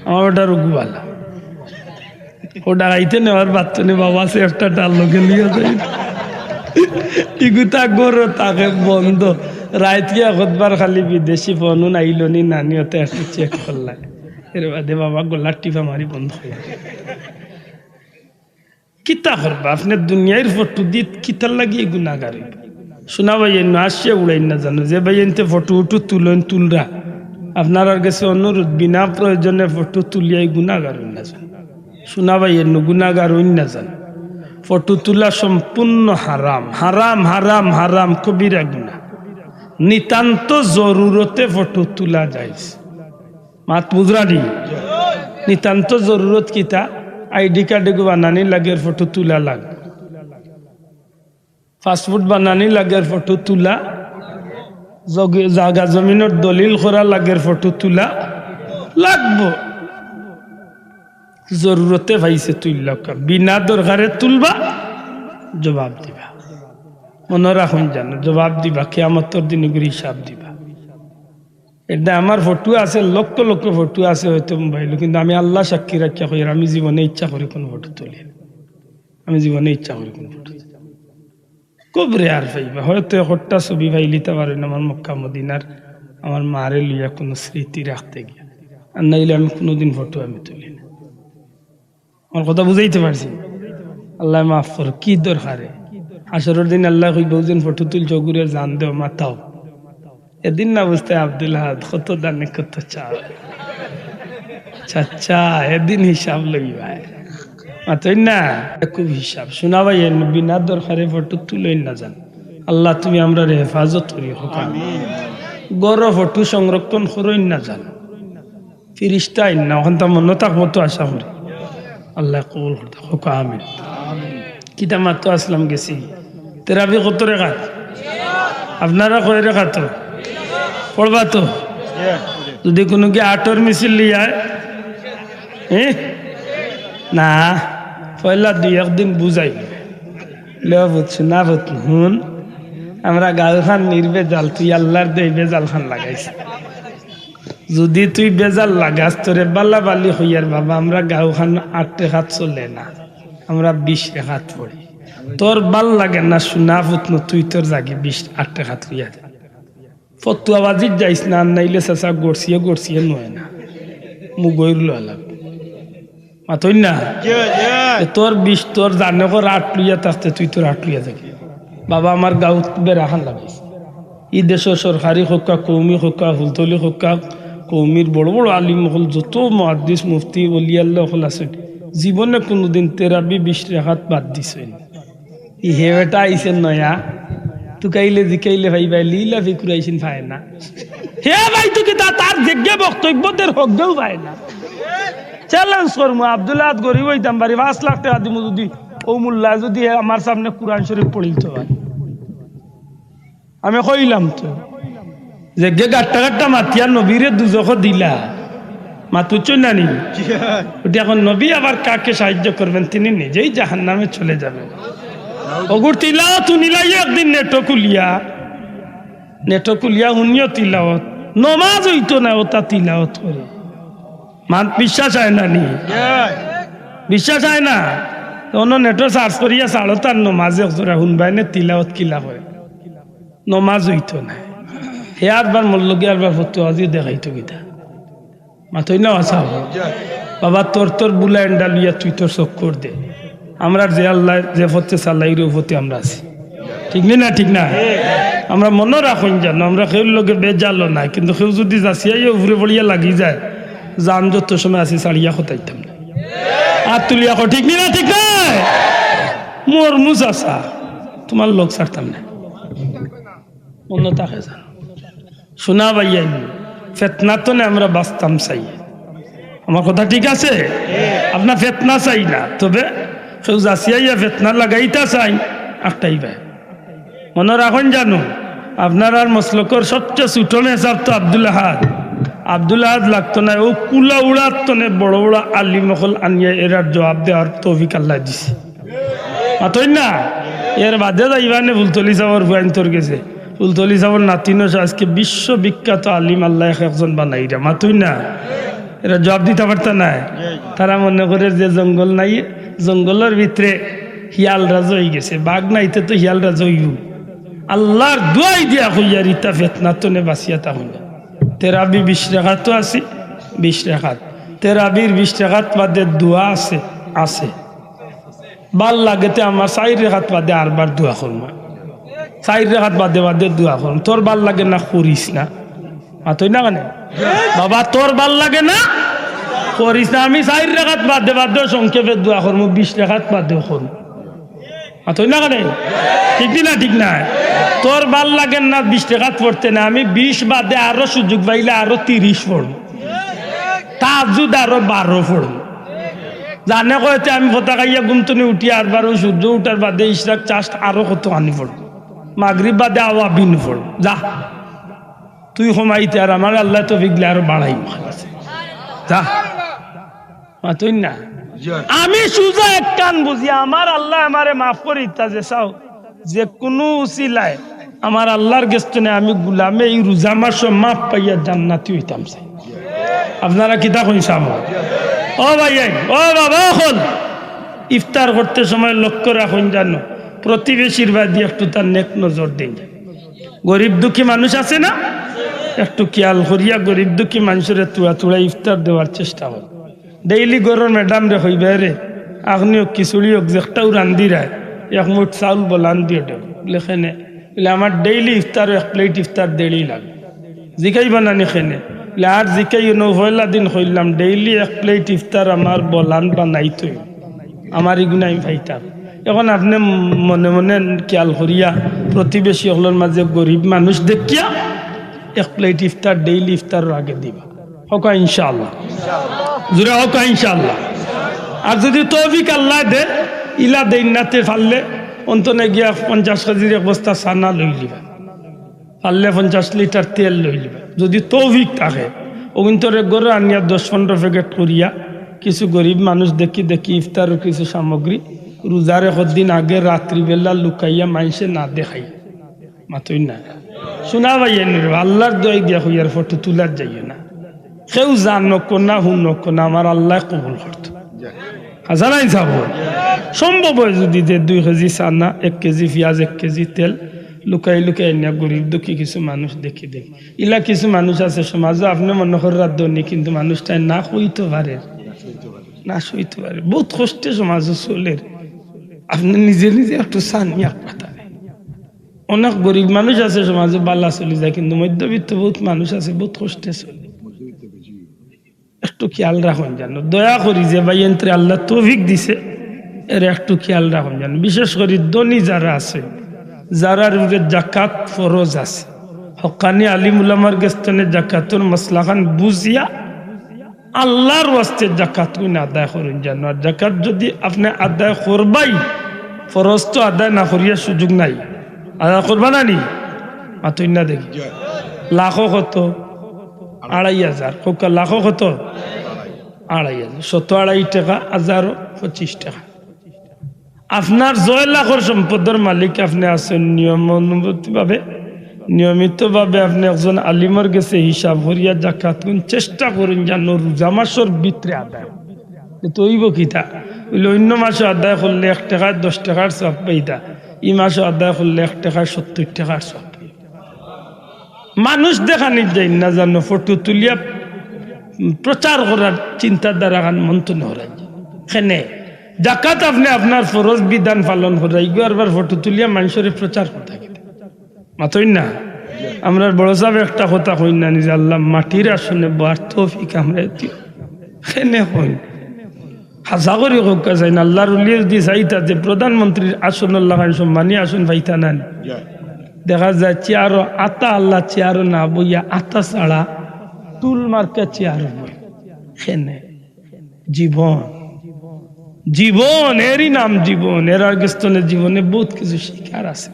আমার ওটা রোগওয়ালা ও ডাকাইতে নেওয়ার বাচ্চা বাবা সে একটা ডাল লোকে নিয়ে যায় ইগুতা গরো তাকে বন্ধ রাত গিয়া কতবার খালি বিদেশি ফোন আইল নি নানিয়তে একটু চেক করলাই এর বাদে বাবা গোলার টিপা মারি বন্ধ হয়ে কিতা করবা আপনার দুনিয়ার ফটো দিয়ে কিতার লাগিয়ে গুণাগার শোনা ভাই আসছে উড়াই না জানো যে ভাই এনতে ফটো উঠু তুলেন তুলরা আপনার কাছে অনুরোধ বিনা প্রয়োজনে ফটো তুলিয়াই গুণাগার না জান শোনা ভাই গুণাগার না জান ফটো তোলা সম্পূর্ণ হারাম হারাম হারাম হারাম কবিরা গুণা নিতান্ত জরুরতে ফটো তোলা যায় মাত বুঝরানি নিতান্ত জরুরত কিতা আইডি কার্ডে বানানি লাগে ফটো তোলা লাগ পাসপোর্ট বানানি লাগে ফটো তোলা জাগা জমিনের দলিল করা লাগে ফটো তোলা লাগবো জরুরতে ভাইছে তুললা বিনা দরকারে তুলবা জবাব দিবা মনে রাখুন জানো জবাব দিবা কিয়ামতের দিন হিসাব দিবা এটা আমার ফটো আছে লক্ষ লক্ষ ফটো আছে হয়তো মোবাইল কিন্তু আমি আল্লাহ সাক্ষী রাখা করি আমি জীবনে ইচ্ছা করি কোনো ফটো তুলি আমি জীবনে ইচ্ছা করি কোনো ফটো খুব রেয়ার পাইবা হয়তো একটা ছবি পাইলিতে পারেন আমার মক্কা মদিনার আমার মারে লইয়া কোনো স্মৃতি রাখতে গিয়া আর নাইলে আমি কোনোদিন ফটো আমি তুলি না আমার কথা বুঝাইতে পারছি আল্লাহ মাফ কর কি দরকারে হাসরের দিন আল্লাহ কই বহুজন ফটো তুলছ ঘুরে জান দেও মাথাও এদিন না বুঝতে আব্দুল্লাহ কত দানে কত চাচা এদিন হিসাব লই ভাই মাতই না খুব হিসাব শোনা ভাই বিনা দরকারে ফটো তুলই না জান আল্লাহ তুমি আমরা হেফাজত করি আমিন গড় ফটো সংরক্ষণ করই না জান ফিরিস্তা আইন না ওখান তা মনে থাকবো তো আশা করি আল্লাহ কবুল করতে হোক আমিন কিতা মাত্র আসলাম গেছি তেরাবি কত রেখা আপনারা কয় রেখা তো পড়বা তো যদি কোনো কি আটর মিছিল লিয়ায় না পয়লা দুই একদিন বুঝাই বুঝছো না বুঝ হুন আমরা গাল খান নির্বেজাল তুই আল্লাহর দে বেজাল খান লাগাইছি যদি তুই বেজাল লাগাস তোরে বাল্লা বালি হইয়ার বাবা আমরা গাও খান 8 রেখাত চলে না আমরা 20 রেখাত পড়ি তোর ভাল লাগে না শোনা ফুটন তুই তোর জাগে 8 রেখাত হইয়া যায় ফতুয়া বাজিত যাইস না নাইলে চাচা গড়ছিয়ে নয় না মু গইরল আলাপ মাতই না তোর 20 তোর জানে কর 8 লইয়া থাকতে তুই তোর 8 লইয়া যাবি বাবা আমার গাঁত বেড়া খান লাগাইস ই দেশের সরকারি হকা কৌমি হকা হুলতলি হকা কৌমির বড় বড় আলিম হল যত মুহাদ্দিস মুফতি ওলিয়াল্লাহ হল আছেন জীবনে কোনোদিন তেরাবি 20 রেখাত বাদ দিছেন ই হেটা আইছেন নয়া তুকাইলে জিকাইলে ভাই ভাই লীলা ফিকুরাইছেন ভাই না হে ভাই তুই তার যোগ্য বক্তব্যদের হক দেও ভাই না চ্যালেঞ্জ করমু আব্দুল্লাহ গরিব হইতাম বাড়ি 5 লাখ টাকা দিমু যদি ও মোল্লা যদি আমার সামনে কুরআন শরীফ পড়িত ভাই আমি কইলাম তো যে গাট্টা গাট্টা মাতিয়া নবীরে দুজখ দিলা মাতুচ্ছ না নি ওটা এখন নবী আবার কাকে সাহায্য করবেন তিনি নিজেই জাহান্নামে চলে যাবেন ওগুর তিলাওয়াত নিলাই একদিন নেটো কুলিয়া উনিও তিলাওয়াত নমাজ হইতো না ওটা তিলাওয়াত করে মান বিশ্বাস হয় না নি বিশ্বাস হয় না অন্য নেটো সার্চ করিয়া সাড়ো তার নমাজে শুনবাই নে তিলাওয়াত কিলা করে নমাজ হইতো না হে আরবার মল্লগি আরবার ফটো আজিও দেখাইতো গীতা মাথই না আসা বাবা তোর বুলাইন্ডা লইয়া তুই তোর চক্কর দে আমরা যে আল্লাহ যে ফতে চালাইর ফতে আমরা আছি ঠিক না ঠিক না আমরা মনে রাখুন জানো আমরা সেউর লগে বেজালো নাই কিন্তু সেউ যদি যাচিয়াই উভরে পড়িয়া লাগি যায় যান যত সময় আছি ছাড়িয়া খতাইতাম না আর তুলিয়া ঠিক না ঠিক নাই মোর মুজ আসা তোমার লোক ছাড়তাম না মনে থাকে জানো শোনা ভাইয়া ফেতনা তো না আমরা বাঁচতাম চাই আমার কথা ঠিক আছে আপনার ফেতনা চাই না তবে কেউ যাচিয়াইয়া ফেতনা লাগাইতা চাই একটাই ভাই মনে রাখুন জানো আপনার আর মসলকর সবচেয়ে ছোট মেসাব তো আব্দুল আহাদ লাগতো না। ও কুলা উড়ার তনে বড় বড় আলিম মখল আনিয়ে এরার জবাব দেওয়ার তৌফিক আল্লাহ দিছে। মাতই না এর বাদে যাইবানে ফুলতলি সাবর ভুয়াইন তোর গেছে। ফুলতলি সাবর নাতিন আজকে বিশ্ববিখ্যাত আলিম আল্লাহ একজন বানাইরা। মাতই না এরা জবাব দিতে পারত না। তারা মনে করে যে জঙ্গল নাই, জঙ্গলের ভিতরে হিয়ালরা জয় গেছে, বাঘ নাইতে তো হিয়ালরা জয়ু। আল্লাহর দুয়াই দিয়া হইয়া রিতা ফেতনা তনে বাঁচিয়া তা হইয়া। তেরাবি 20 টাকাত তো আছে, 20 টাকাত তেরাবির 20 টাকাত বাদে দোয়া আছে ভাল লাগেতে আমার 4 রেখাত বাদে আরবার দোয়া করম, 4 রেখাত বাদে দোয়া করম। তোর ভাল লাগে না করিস না, মাতই না কেন বাবা, তোর ভাল লাগে না করিস না। আমি 4 রেখাত বাদে সংক্ষেপে দোয়া করম, 20 রেখাত বাদেও করম, মাতই না কেন? ঠিক না ঠিক না? তোর ভাল লাগে না 20 টাকাত পড়তে না, আমি 20 বাদে আরো সুযোগ পাইলে আরো 30 পড়ব, তাহাজ্জুদ আরো 12 পড়ব। জানে কয়তে আমি ফতা খাইয়া ঘুমতনে উঠি আরবার ওই সূর্য উঠার বাদে ইশরাক চাষ আরো কত আনি পড়ব, মাগরিব বাদে আওয়াবিন পড়ব। যা তুই কমাইতে আর আমার আল্লাহ তো বিগলে আরো বাড়াই যা, মাতই না? আমি সুজা এক কান বুঝি আমার আল্লাহ আমারে মাফ করি তা যে চাও যে কোনো উসিলায় আমার আল্লাহর গেস্তনে আমি গুলামে এই রোজা মাস মাফ পাইয়া জান্নাতি হইতাম চাই। আপনারা কিতা কইসাম? ও ভাই ও বাবা, হল ইফতার করতে সময় লক্ষ্য রাখুন জানো প্রতিবেশীর বাদী একটু তার নেক নজর দিন। গরিব দুঃখী মানুষ আছে না, একটু খেয়াল করিয়া গরিব দুঃখী মানুষের তুড়া ইফতার দেওয়ার চেষ্টা হয়। ডেইলি গরর ম্যাডাম রে হইবে রে আপনিও খিচুড়ি হোক যেটাও রান্ধি রায় এক মুঠ চাউল বলান দিয়ে দেব লেখেনে বলে আমার ডেইলি ইফতার 1 প্লেট ইফতার দেড়ই লাগে জিকাই বানানি খেনে বলে আর জিকাই পয়লা দিন হইলাম ডেইলি 1 প্লেট ইফতার আমার বলান বানাইতই আমার এগুলো আমি পাইতাম। এখন আপনি মনে মনে খেয়াল করিয়া প্রতিবেশী হলের মাঝে গরিব মানুষ দেখিয়া 1 প্লেট ইফতার ডেইলি ইফতারের আগে দিবা, হকা ইনশাআল্লাহ, জোরে হকা ইনশাআল্লাহ। আর যদি তৌফিক আল্লাহ দে ইলা দেইনাতে ফাললে অন্তনে গিয়া 50 কেজির এক বস্তা সানা লই লিবা, ফাললে 50 লিটার তেল লই লিবা। যদি তৌফিক থাকে অন্তরে গড়ে আনিয়া 10-15 প্যাকেট করিয়া কিছু গরিব মানুষ দেখি ইফতারের কিছু সামগ্রী রোজার 1 দিন আগে রাত্রিবেলা লুকাইয়া মানুষে না দেখাই, মাতই না শোনা ভাইয়া আল্লাহর দোয়াই দিয়া হইয়ার ফটো তুলার যাইও না। কেউ জানক না হুনক না, আমার আল্লাহ কবুল করত হাজারাই যাব। সম্ভব হয় যদি যে 2 কেজি চানা 1 কেজি পেঁয়াজ 1 কেজি তেল লুকাই নিয়ে গরিব দুঃখী কিছু মানুষ দেখি ইলা কিছু মানুষ আছে সমাজে আপনি মনে করার দনি কিন্তু মানুষটাই না হইতে পারে, না সইতে পারে, বহুত কষ্টে সমাজে চলে। আপনি নিজে একটু চানিয়া পাতা অনেক গরিব মানুষ আছে সমাজে বালা চলে যায়, কিন্তু মধ্যবিত্ত বহুত মানুষ আছে বহুত কষ্টে চলে। একটু খেয়াল রাখুন জানো, দয়া করি যে ভাই এন্ত্রে আল্লাহ তৌফিক দিছে এর একটু খেয়াল রাখুন জানো। বিশেষ করে ধনী যারা আছে, যারার জাকাত ফরজ আছে, হকানি আলিম উলামার গেস্তনে জাকাতুর মাসলাখান বুঝিয়া আল্লাহর ওয়াস্তে জাকাত আদায় করুন জানো। আর জাকাত যদি আপনি আদায় করবাই, ফরজ তো আদায় না করিয়া সুযোগ নাই, আদায় করবা না নি মাতুই না দেখি লাখো কত 2500, হোকা লাখো কত 2500, 102 টাকা 1025 টাকা। আপনার 6 লাখের সম্পদের মালিক আপনি আছেন, নিয়মিতভাবে আপনি একজন আলিমর গেছে হিসাব করিয়া জাকাত চেষ্টা করুন যেন রোজা মাসের ভিতরে আদায় তৈব কিতা বলে অন্য মাসে আদায় করলে 1 টাকায় 10 টাকার সব পাইতা, এই মাসে আদায় করলে 1 টাকায় 70 টাকার সব। মানুষ দেখানি যাই না জানো, ফটো তুলিয়া প্রচার করার চিন্তাধারা মন্থন করাই খেনে জাকাত আপনি আপনার ফরজ বিধান পালন করাই আরবার ফটো তুলিয়া মানুষের প্রচার করতে মাতই না। আমরা বড় সাহেব একটা কথা কই না নিজে আল্লাহ মাটির আসনে বহার তৌফিক আমরা খেনে হই হাসা করি হোকা যাই না। আল্লাহর উলিয়ে যদি চাইতা যে প্রধানমন্ত্রীর আসন আল্লাহ সম্মানী আসন পাইতা না, দেখা যায় চেয়ারও আতা আল্লাহ চেয়ারও না বইয়া আতা ছাড়া টুল মার্কা চেয়ার বই খেনে জীবন এরই নাম জীবন। এর আগেস্তনের জীবনে বহুত কিছু শিকার আছে।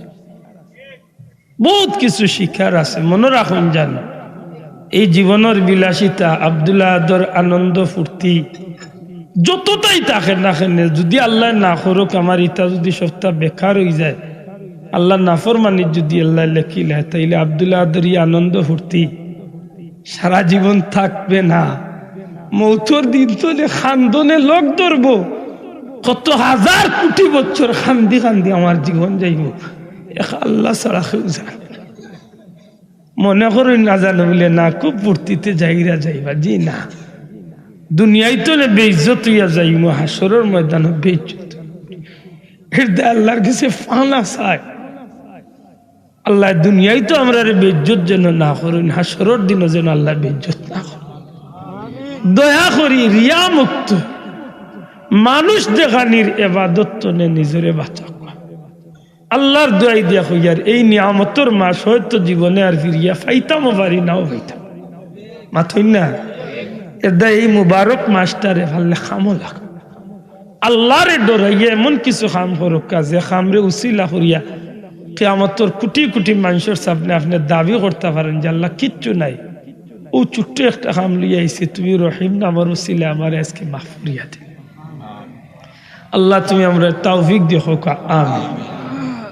বহুত কিছু শিক্ষার আছে। মনে রাখুন জানো, এই জীবনের বিলাসিতা, আব্দুল্লাহ আদর, আনন্দ ফুর্তি যতটাই থাকে না কেন, যদি আল্লাহ না করুক আমার ইটা যদি সপ্তাহ বেকার হয়ে যায়, আল্লাহ নাফরমানি যদি আল্লাহ লেখিলে, তাইলে আব্দুল্লাহ আদর আনন্দ ফুর্তি সারা জীবন থাকবে না। মৌতর দিন তো খান্দনে লোক ধরবো, কত হাজার কোটি বছর খান্দি খান্দি আমার জীবন যাইব, আল্লাহ ছাড়া কেউ জানে। মনে করুন না জানো বলে না খুব ফুর্তিতে যাইরা যাইবা, জি না, দুনিয়ায় তো বেইজ্জত হইয়া যাইব, হাসরের ময়দানে বেইজ্জত। হৃদয় আল্লাহর কাছে ফানা চায়, আল্লাহ দুনিয়ায় তো আমরা বেইজ্জত যেন না করুন, হাসরের দিনও যেন আল্লাহ বেইজ্জত না করুন। দয়া করি রিয়া মুক্ত মানুষ দেখানির এবাদত তনে নিজরে বাঁচা। আল্লাহর দোয়াই দিয়া হইয়ার এই নিয়ামতর মাস হয়তো জীবনে আর ফিরিয়া ফাইতামও পারি নাও ফাইতাম, মাথই না এদা এই মুবারক মাসটারে ভাললে খামো লাগ। আল্লাহরে ডরাইয়া এমন কিছু খাম করুক কাজে খামরে উসিলা করিয়া কিয়ামতর কোটি কোটি মানুষের সামনে আপনি দাবি করতে পারেন যে আল্লাহ কিচ্ছু নাই, ও ছোট্ট একটা খাম লিয়ে আইছে, তুমি রহিম নামের উসিলা আমার আজকে মাফ করিয়া দে। আল্লাহ তুমি আমরা তৌফিক দেখো, আমিন।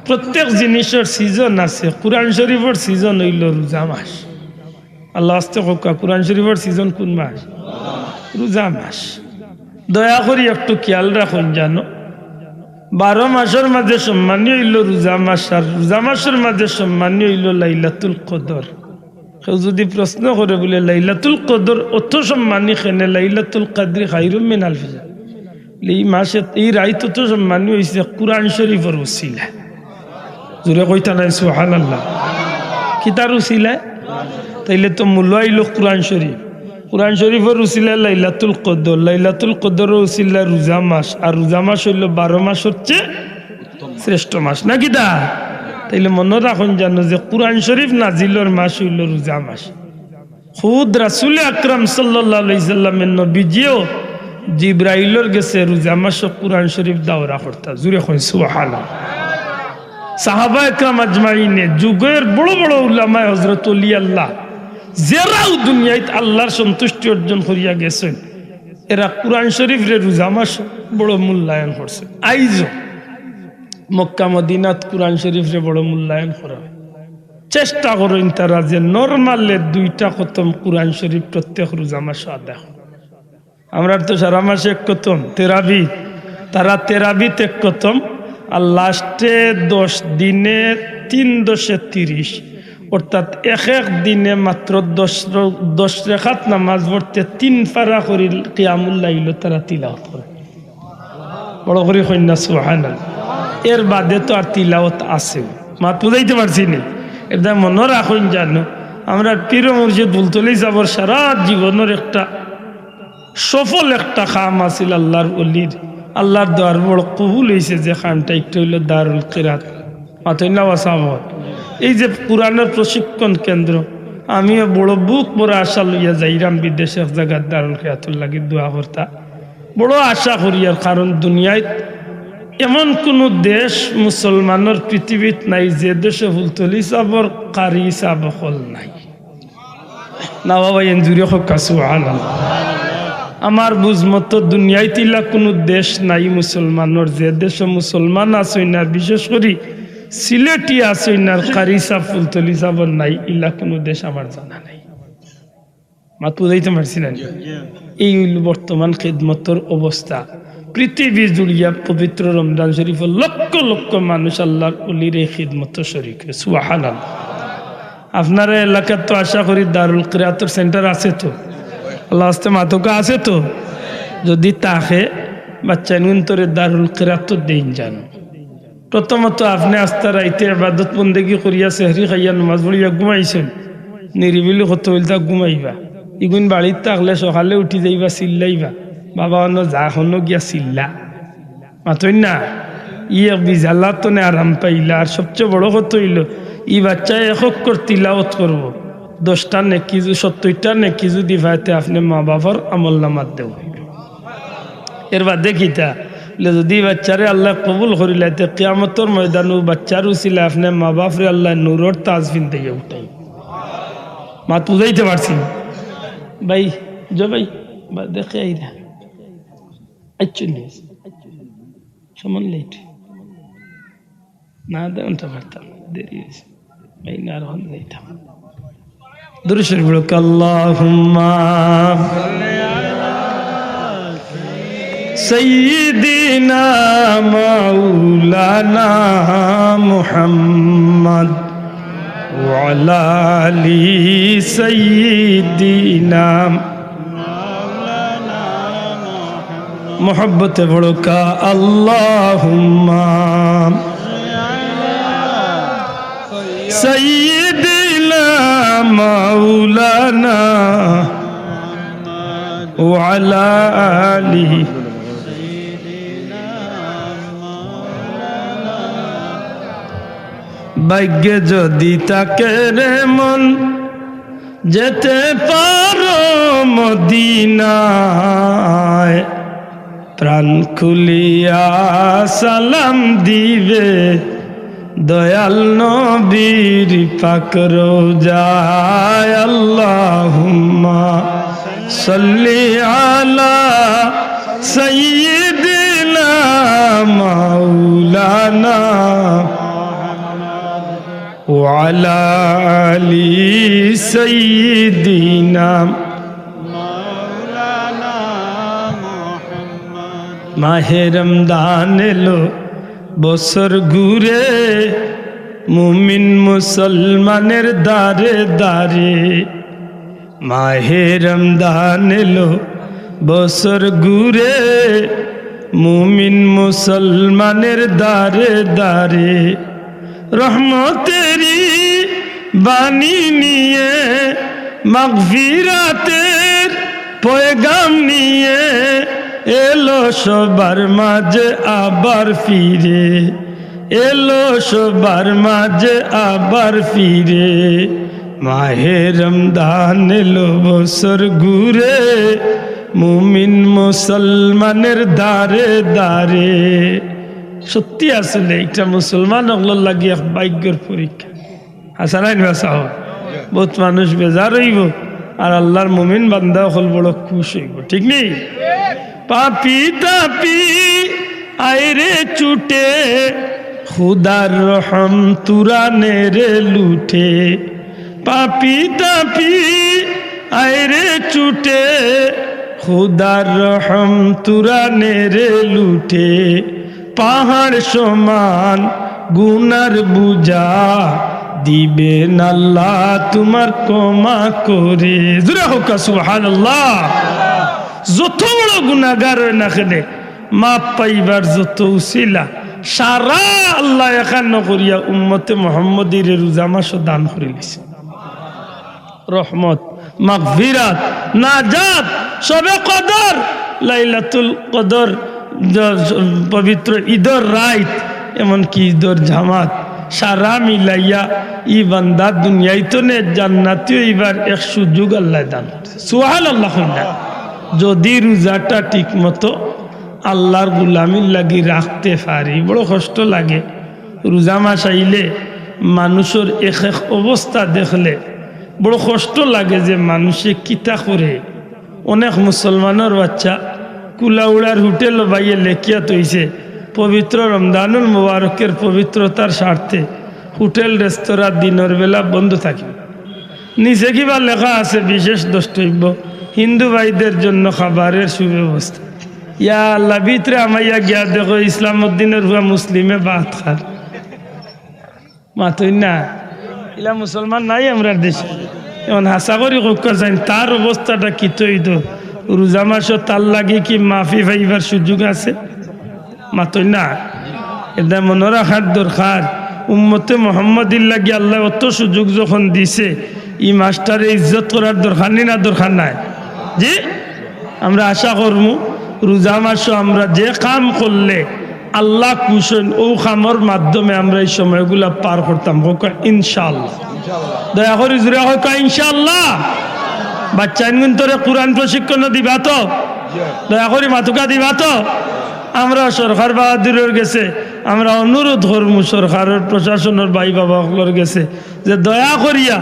প্রত্যেক জিনিসের সিজন আছে। কুরআন শরীফের সিজন হইল রোজা মাস। আল্লাহ আস্তে হোকা, কুরআন শরীফের সিজন কোন মাস? রোজা মাস। দয়া করি একটু খেয়াল রাখুন জানো, 12 মাসের মাঝে সম্মানীয় হইল রোজা মাস, আর রোজা মাসের মাঝে সম্মানীয় হইল লাইলাতুল কদর। কেউ যদি প্রশ্ন করে বলে লাইলাতুল কদর অত সম্মানী কেনে, লাইলাতুল কদর খায়রুম মিন আলফি শাহর, এই মাসে এই রাইত তো সম্মানীয় হয়েছে কুরআন শরীফের উসিলা। জোরে কইতা নাই সুবহানাল্লাহ। কি তার উসিলা? তাইলে তো মূল্য আইল কুরআন শরীফ, কুরআন শরীফের উসিলা লাইলাতুল কদর, লাইলাতুল কদরের উসিলা রোজা মাস, আর রোজা মাস হইল 12 মাস হচ্ছে শ্রেষ্ঠ মাস, নাকি দা? তাইলে মনে রাখুন জানো যে কুরআন শরীফ নাজিলের মাস হইল রোজা মাস। খুদ রাসূল আকরাম সাল্লাল্লাহু আলাইহি সাল্লামের নবীজিও জিবরাইলের গেছে রোজা মাস কুরআন শরীফ দাওরা করতা। জোরে কই সুবহানাল্লাহ। সাহাবা একরাম আজমাইনে, যুগের বড় বড় উলামায়ে হযরত ওলি আল্লাহ যারাও দুনিয়ায় আল্লাহর সন্তুষ্টি অর্জন করিয়া গেছেন, এরা কুরআন শরীফ রে রোজা মাস বড় মূল্যায়ন করছে। আইজো মক্কা মদিনাত কুরআন শরীফ রে বড় মূল্যায়ন করা। চেষ্টা করেন তারা যে নরমালে 2টা খতম কুরআন শরীফ প্রত্যেক রোজা মাসে আদায়। আমরা তো সারা মাসে এক খতম তেরাবি, তারা তেরাবিত এক খতম, আর লাস্টে 10 দিনে 3 × 30, অর্থাৎ এক দিনে মাত্র 10 রাকাত নামাজ পড়তে 3 পারা করে কিয়ামুল লাইল তারা তিলাওয়াত করে। বড় করে কইনা সুবহানাল্লাহ। এর বাদে তো আর তিলাওয়াত আছে, মাত বুঝাইতে পারছি না। এটা মনে রাখুন জানো, আমরা পীর মুর্শিদ বুলতলি যাবর সারা জীবনের একটা সফল একটা খাম আছিল আল্লাহর ওলির, আল্লাহর দোয়ার বড় কবুল হয়েছে যে খানটা একটু হইল দারুল কিরাত, মাতইনা ওয়াসামত। এই যে কোরআনের প্রশিক্ষণ কেন্দ্র, আমিও বড় বুক বড় আশা লইয়া যাইরাম বিদেশে এক জায়গার দারুল কিরাতুল লাগি দোয়া করতা, বড় আশা করি। আর কারণ দুনিয়ায় এমন কোনো দেশ মুসলমানের পৃথিবীত নাই যে দেশে ফুলতলি সাবর কারি সাব হল নাই। না বাবা এনজুরি হোক সুবহানাল্লাহ। আমার বুঝমতো দুনিয়ায় তিলা কোনো দেশ নাই মুসলমানের যে দেশে মুসলমান আছে না, বিশেষ করে সিলেটি আছে না, কারি সাব ফুলতলি সাবর নাই, ইলা কোনো দেশ আমার জানা নাই। মাত বুঝাইতে পারছি না? এই হইল বর্তমান খিদমতের অবস্থা। পৃথিবী জুড়িয়া পবিত্র রমজান শরীফ লক্ষ লক্ষ মানুষ আল্লাহর ওলির এই খিদমত শরীক। সুবহানাল্লাহ। আপনার এলাকার তো আশা করি দারুল কিরাতের সেন্টার আছে তো, আল্লাহ আস্তে মাতকা আছে তো, যদি তাকে বাচ্চা নিন্তরে দারুল কিরাত দিন যান। প্রথমত আপনি আস্তা রাইতে ইবাদত বন্দেগী করিয়া সেহরি খাইয়া নামাজ পড়িয়া ঘুমাইছেন, নিরিবিলি কত হইল ঘুমাইবা। ইগুন বাড়ির থাকলে সকালে উঠি যাইবা, চিল্লাইবা, বাবা অন্য যা হনো গিয়া চিল্লা, মাতই না ইয়ে বিজাল্লা তো আরাম পাইলা। আর সবচেয়ে বড় কথা হইল ই বাচ্চায় একর তিলাওয়াত করবো, 10টা নেকি 70টা নেকি যদি পাইতে আপনি মা বাবার আমল নামাত দেব। এর বাদে কিতা যদি বাচ্চারে আল্লাহ কবুল করিলাইতে কিয়ামতর ময়দানও বাচ্চার উসিলা আপনি মা বাপরে আল্লাহ নূরের তাজ ফিনতে উঠাই মা তুজাইতে পারছি ভাই ভাই দেখে আইরা আচ্ছা সমান লেট না দেনটা পারতাম দেরি হয়েছে ভাই না আর হন যাইতাম দুরূদ শরীফ পড়ো আল্লাহুম্মা সাইয়্যিদিনা মাওলানা মুহাম্মদ ওয়া আলা আলি সাইয়্যিদিনা मोहब्बत बड़ो का अल्लाहुम्मा सय्यिदना मौलाना व अला आलिहि भाग्य যদি তাকে রে মন যেতে পারো মদিনায় প্রাণ খুলিয়া সালাম দিবে দয়াল নবীর পাক রোজায় আল্লাহুম্মা সাল্লি আলা সাইয়্যিদিনা মাওলানা ওয়া আলা আলি সাইয়্যিদিনা মাহে রমদান এলো বছর ঘুরে মুমিন মুসলমানের দারে দারে মাহে রমদান এলো বছর ঘুরে মুমিন মুসলমানের দারে দারে রহমতেরি বাণী নিয়ে মাগফিরাতের পয়গাম নিয়ে এলো সবার মাঝে আবার ফিরে এলো সবার মাঝে আবার ফিরে মাহে রমদান এলো বছর ঘুরে মুমিন মুসলমানের দারে দারে সত্যি আসলে এটা মুসলমান ওগুলো লাগে এক ভাগ্যের পরীক্ষা হাসানাইন বাসাহ বহুত মানুষ বেজার হইব আর আল্লাহর মুমিন বান্দা হল বড় খুশ হইব ঠিক নেই পাপি তাপি আইরে চুটে খুদার রহম তুরানে রে লুটে পাপি তাপি আইরে চুটে খুদার রহম তুরানে রে লুটে পাহাড় সমান গুনার বুঝা দিবেন আল্লাহ তোমার ক্ষমা করে জোরে হোক সুবহানাল্লাহ যত বড় গুনাহগার না কেন মাপ পাইবার যত উসিলা সারা আল্লাহ একান্ন করিয়া উম্মতে মুহাম্মদীর রোজা মাস দান করে দিয়েছে রহমত মাগফিরাত নাজাত সবে কদর লাইলাতুল কদর পবিত্র ঈদের রাত এমনকি ঈদের জামাত সারা মিলাইয়া ই বান্দা দুনিয়ায় তো নে জান্নাতীয় এবার এক সুযোগ আল্লাহ দান সুবহানাল্লাহ যদি রোজাটা ঠিক মতো আল্লাহর গুলামির লাগি রাখতে পারি বড় কষ্ট লাগে রোজা মাস আইলে মানুষের এক এক অবস্থা দেখলে বড় কষ্ট লাগে যে মানুষে কিতা করে অনেক মুসলমানের বাচ্চা কুলাউড়ার হোটেল বাইয়ে লেখিয়া তৈছে পবিত্র রমজানুল মুবারকের পবিত্রতার স্বার্থে হোটেল রেস্তোরাঁ দিনের বেলা বন্ধ থাকে নিচে কিবা লেখা আছে বিশেষ দ্রষ্টব্য হিন্দু ভাইদের জন্য খাবারের সুব্যবস্থা ইয়া আল্লাহ ভিতরে আমাইয়া গিয়া দেখো ইসলাম উদ্দিনের হুয়া মুসলিমে ভাত খার মাতই না ইলা মুসলমান নাই আমরা দেশে এমন হাসা করি কক্কর যাই তার অবস্থাটা কি তৈত রোজা মাসও তার লাগে কি মাফি পাইবার সুযোগ আছে মাতই না এটা মনে রাখার দরকার উম্মতে মুহাম্মদির লাগি আল্লাহ অত সুযোগ যখন দিছে ই মাস্টারে ইজ্জত করার দরকার নেই না দরকার নাই জি আমরা আশা করবো রোজা মাসও আমরা যে কাম করলে আল্লাহ কুশন ও কামর মাধ্যমে আমরা এই সময়গুলা পার করতাম ইনশাআল্লাহ দয়া করি জুড়ে হোক ইনশাআল্লাহ বাচ্চা তোরে কোরআন প্রশিক্ষণ দিবা তো দয়া করি মাতুকা দিবা তো আমরা সরকার বাহাদুরের গেছে আমরা অনুরোধ করমু সরকারের প্রশাসনের ভাই বাবাগুলোর গেছে যে দয়া করিয়া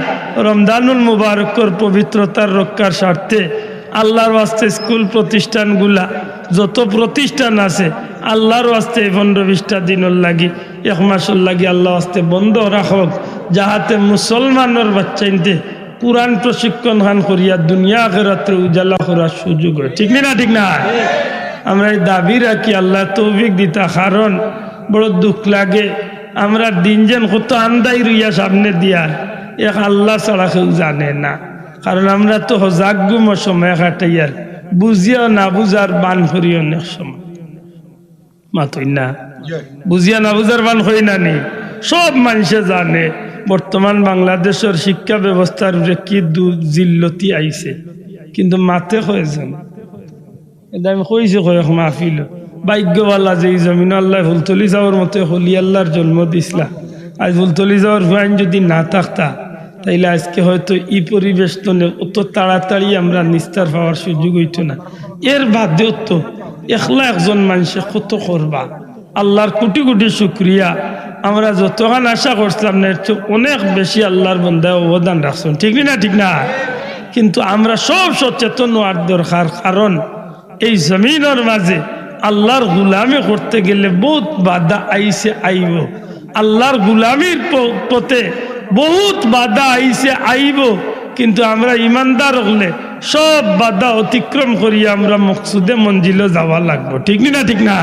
রমজানুল মুবারকর পবিত্রতার রক্ষার স্বার্থে আল্লাহর ওয়াস্তে স্কুল প্রতিষ্ঠানগুলা যত প্রতিষ্ঠান আছে আল্লাহর ওয়াস্তে 15-20টা দিনের লাগি 1 মাসের লাগি আল্লাহ ওয়াস্তে বন্ধ রাখক, যাহাতে মুসলমানের বাচ্চাইনতে কোরআন প্রশিক্ষণ খান করিয়া দুনিয়া আখিরাতে উজালা করার সুযোগ হয়। ঠিক না ঠিক না? আমরা এই দাবি রাখি আল্লাহ তৌফিক দিতা, কারণ বড় দুঃখ লাগে আমরা দিন যেন কত আন্দাই রইয়া সামনে দিয়ার এক আল্লাহ ছাড়া কেউ জানে না, কারণ আমরা তো হজাগুম সময় কাটাইয়ার বুঝিয়া না বুঝার বান করি অনেক সময় মাতই না, বুঝিয়া না বুঝার বান করি না নি। সব মানুষে জানে বর্তমান বাংলাদেশের শিক্ষা ব্যবস্থার উপরে কি জিল্লতি আইছে, কিন্তু মাতে হয়েছেন এটা আমি কইছি কয়েক মাহফিল ভাগ্যওয়ালা যে জমিন আল্লাহ ফুলতলি যাওয়ার মতো হলি আল্লাহর জন্ম দিছিলা। আজ ফুলতলি যাওয়ার ফাইন যদি না থাকতা তাইলে আজকে হয়তো এই পরিবেশ তো অত তাড়াতাড়ি আমরা নিস্তার পাওয়ার সুযোগ হইতো না। এর বাদেও তো একলা একজন মানুষে কত করবা, আল্লাহর কোটি কোটি শুক্রিয়া। আমরা যতক্ষণ আশা করছিলাম না এর চেয়ে অনেক বেশি আল্লাহর বান্দায় অবদান রাখছেন। ঠিক না ঠিক না? কিন্তু আমরা সব সচেতন হওয়ার দরকার, কারণ এই জমিনের মাঝে আল্লাহর গুলামি করতে গেলে বহুত বাধা আইছে আইব, আল্লাহর গুলামির পথে বহুত বাধা আইছে আইব, কিন্তু আমরা ইমানদার হলে সব বাধা অতিক্রম করি আমরা মকসুদে মঞ্জিলে যাওয়া লাগবো। ঠিক না ঠিক না?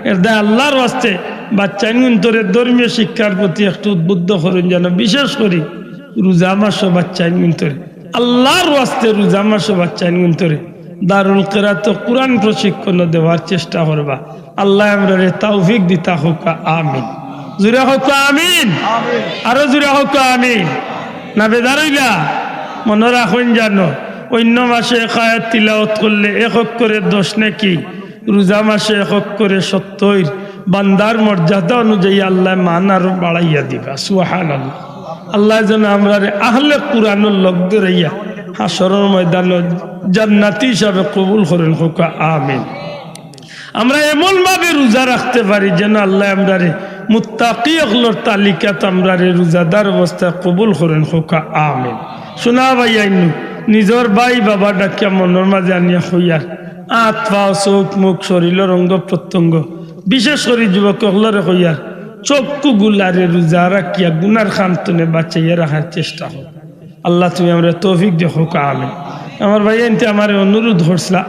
এর দায় আল্লাহর ওয়াস্তে বাচ্চাইনগুন্তরে ধর্মীয় শিক্ষার প্রতি একটু উদ্বুদ্ধ করুন, যেন বিশেষ করি রোজা মাস বাচ্চাইনগুন্তরে আল্লাহর ওয়াস্তে রোজা মাস বাচ্চাইনগুন্তরে দারুল কিরাত কোরআন প্রশিক্ষণ দেওয়ার চেষ্টা করবা। আল্লাহ আমরা তৌফিক দিতা হোক, আমিন। জুড়ে হোক আমিন, আরো জুড়ে হোক আমিন। না বেদার হইলা মনে রাখুন, জানো অন্য মাসে এক আয়াত তিলাওয়াত করলে 1 করে 10 নাকি, রোজা মাসে 1 করে 70 বান্দার মর্যাদা অনুযায়ী আল্লাহ মান আরো বাড়াইয়া দিবা। সুবহানাল্লাহ। আল্লাহ যেন আমরা আহলে কোরআনের লোক ধরাইয়া হাসরের ময়দানে জান্নাতি হিসাবে কবুল করেন হোক, আমিন। আমরা এমন ভাবে রোজা রাখতে পারি যেন আল্লাহ আমরা মুত্তাকি হলোর তালিকাত আমরা রোজাদার অবস্থায় কবুল করেন হোক, আমিন। শোনা ভাই আইনু নিজের ভাই বাবা ডাকিয়া মনের মাঝে আনিয়া হইয়ার হাত পা চোখ মুখ শরীরের অঙ্গ প্রত্যঙ্গ, বিশেষ করে যুবক হলরে হইয়ার চক্ষু গুলারে রোজা রাখিয়া গুনার খান্তনে বাঁচাইয়া রাখার চেষ্টা হোক। আল্লাহ তুমি আমরা তৌফিক দিয়ে হোক, আমিন। আমার ভাই আনতে আমার অনুরোধ করছিলা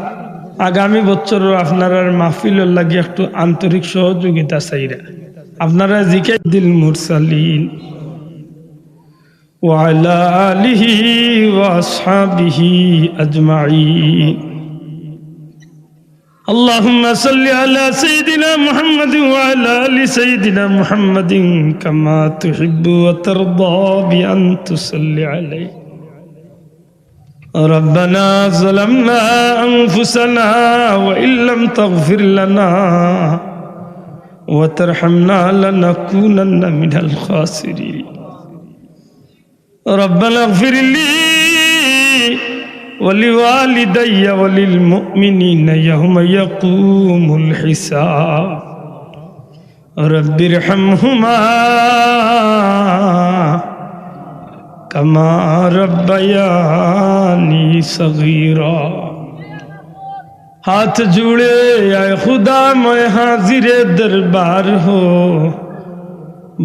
আগামী বছর আপনারা মাহফিলের লাগি একটু আন্তরিক সহযোগিতা চাইরা আপনারা জিকে দিল মুরসালিন ওয়া আলা আলিহি ওয়া আসহাবিহি আজমাইন। اللهم صل على سيدنا محمد وعلى آل سيدنا محمد كما تحب وترضى بأن تصلي عليه. ربنا ظلمنا أنفسنا وإن لم تغفر لنا وترحمنا لنكونن من الخاسرين. ربنا اغفر لي ولوالدي وللمؤمنين يوم يقوم الحساب. رب ارحمهما كما ربياني صغيرا. हाथ जुड़े आए खुदा मैं हाजिर दरबार हो,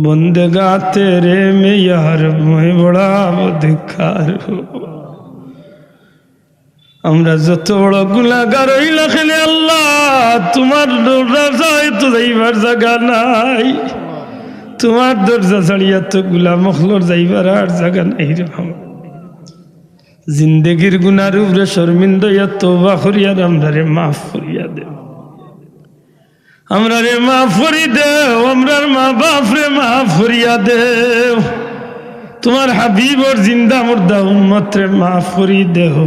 बंदगा तेरे में यार मैं बड़ा बदकार हो. আমরা যত বড় গুনাহগার হইলা খেলে আল্লাহ তোমার দরজায় তো যাইবার জায়গা নাই, তোমার দরজা ছাড়িয়া তো গুলাম মখলর যাইবার আর জায়গা নাই রে বাবা। জিন্দেগির গুনার উপরে শর্মিন্দা ইয়া তওবা করিয়া আমরা রে মাফ করিয়া দেও, আমরা রে মাফ করি দেও, আমরার মা বাপ রে মাফ করিয়া দেও, তোমার হাবিবর জিন্দা মুর্দা উম্মত রে মাফ করি দেও।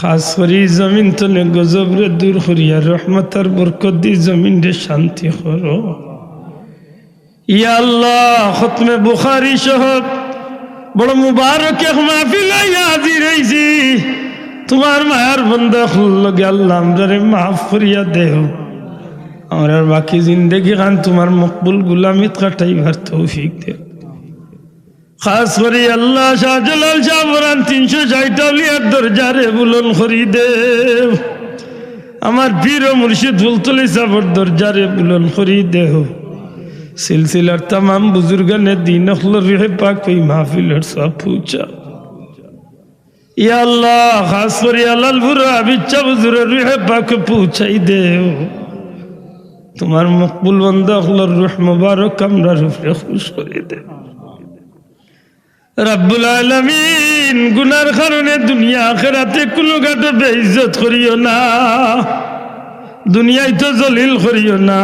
খাস করি জমিন তনে গজব রে দূর করিয়া রহমতার বরকত দি জমিন রে শান্তি করো ইয়া আল্লাহ। খতমে বুখারী সহ বড় মুবারক এক মাহফিলে হাজির হইছি, তোমার মায়ার বান্দা লগে আল্লাহ আমরারে মাফ করিয়া দেও, আমার আর বাকি জিন্দেগি খান তোমার মকবুল গুলামিত কাটাইবার তৌফিক দে। খাস করে আল্লাহ শাহজালাল শাহরান 360 আউলিয়ার দরজারে বুলন করি দে। আমার পীর ও মুর্শিদ ফুলতলি সাবর দরজারে বুলন করি দেহ। সিলসিলার तमाम বুজুর্গানে দিন আখলো রহে পাক ওই মাহফিলের সব পৌঁছা। ইয়া আল্লাহ খাস করে আলালপুর আবিচ্ছা বুজুরের রহে পাক পৌঁছাই দেও। তোমার মকবুল বান্দা আখলোর রূহ মুবারক আমরার উপরে খুশ করে দে। রব্বুল আলামিন গুনার কারণে দুনিয়া আখিরাতে কোনো গাতে বেইজ্জত করিও না, দুনিয়ায় তো জলিল করিও না,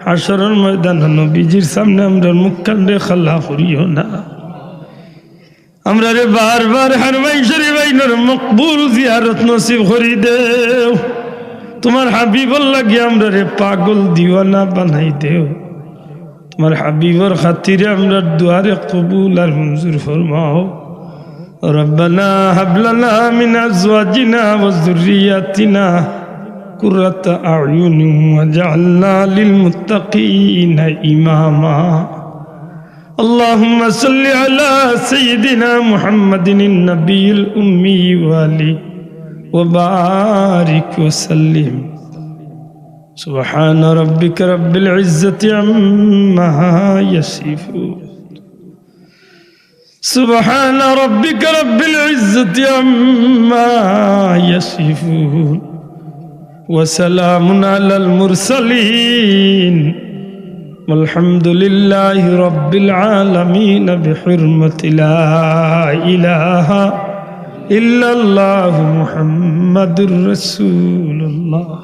হাসরের ময়দানে নবীজির সামনে আমরা মুখ কান্দে খালা করিও না। আমরা রে বারবার হারমাই শরীফ আইনের মকবুল জিয়ারত নসিব করি দেও। তোমার হাবিবর লাগে আমরা রে পাগল দিওয়ানা বানাই দেও। তোমার হাবিবর খাতিরে আমরা দুয়ারে কবুল আর মঞ্জুর ফরমাও। রব্বানা হাব লানা মিন আজওয়াজিনা ওয়া যুররিয়াতিনা কুররাতা আ'য়ুন ওয়াজআলনা লিল মুত্তাকিনা ইমামা। اللهم صل على سيدنا محمد النبي الأمي وآله وبارك وسلم. سبحان ربك رب العزة عما يصفون. سبحان ربك رب العزة عما يصفون وسلام على المرسلين والحمد لله رب العالمين بحرمة لا إله إلا الله محمد رسول الله.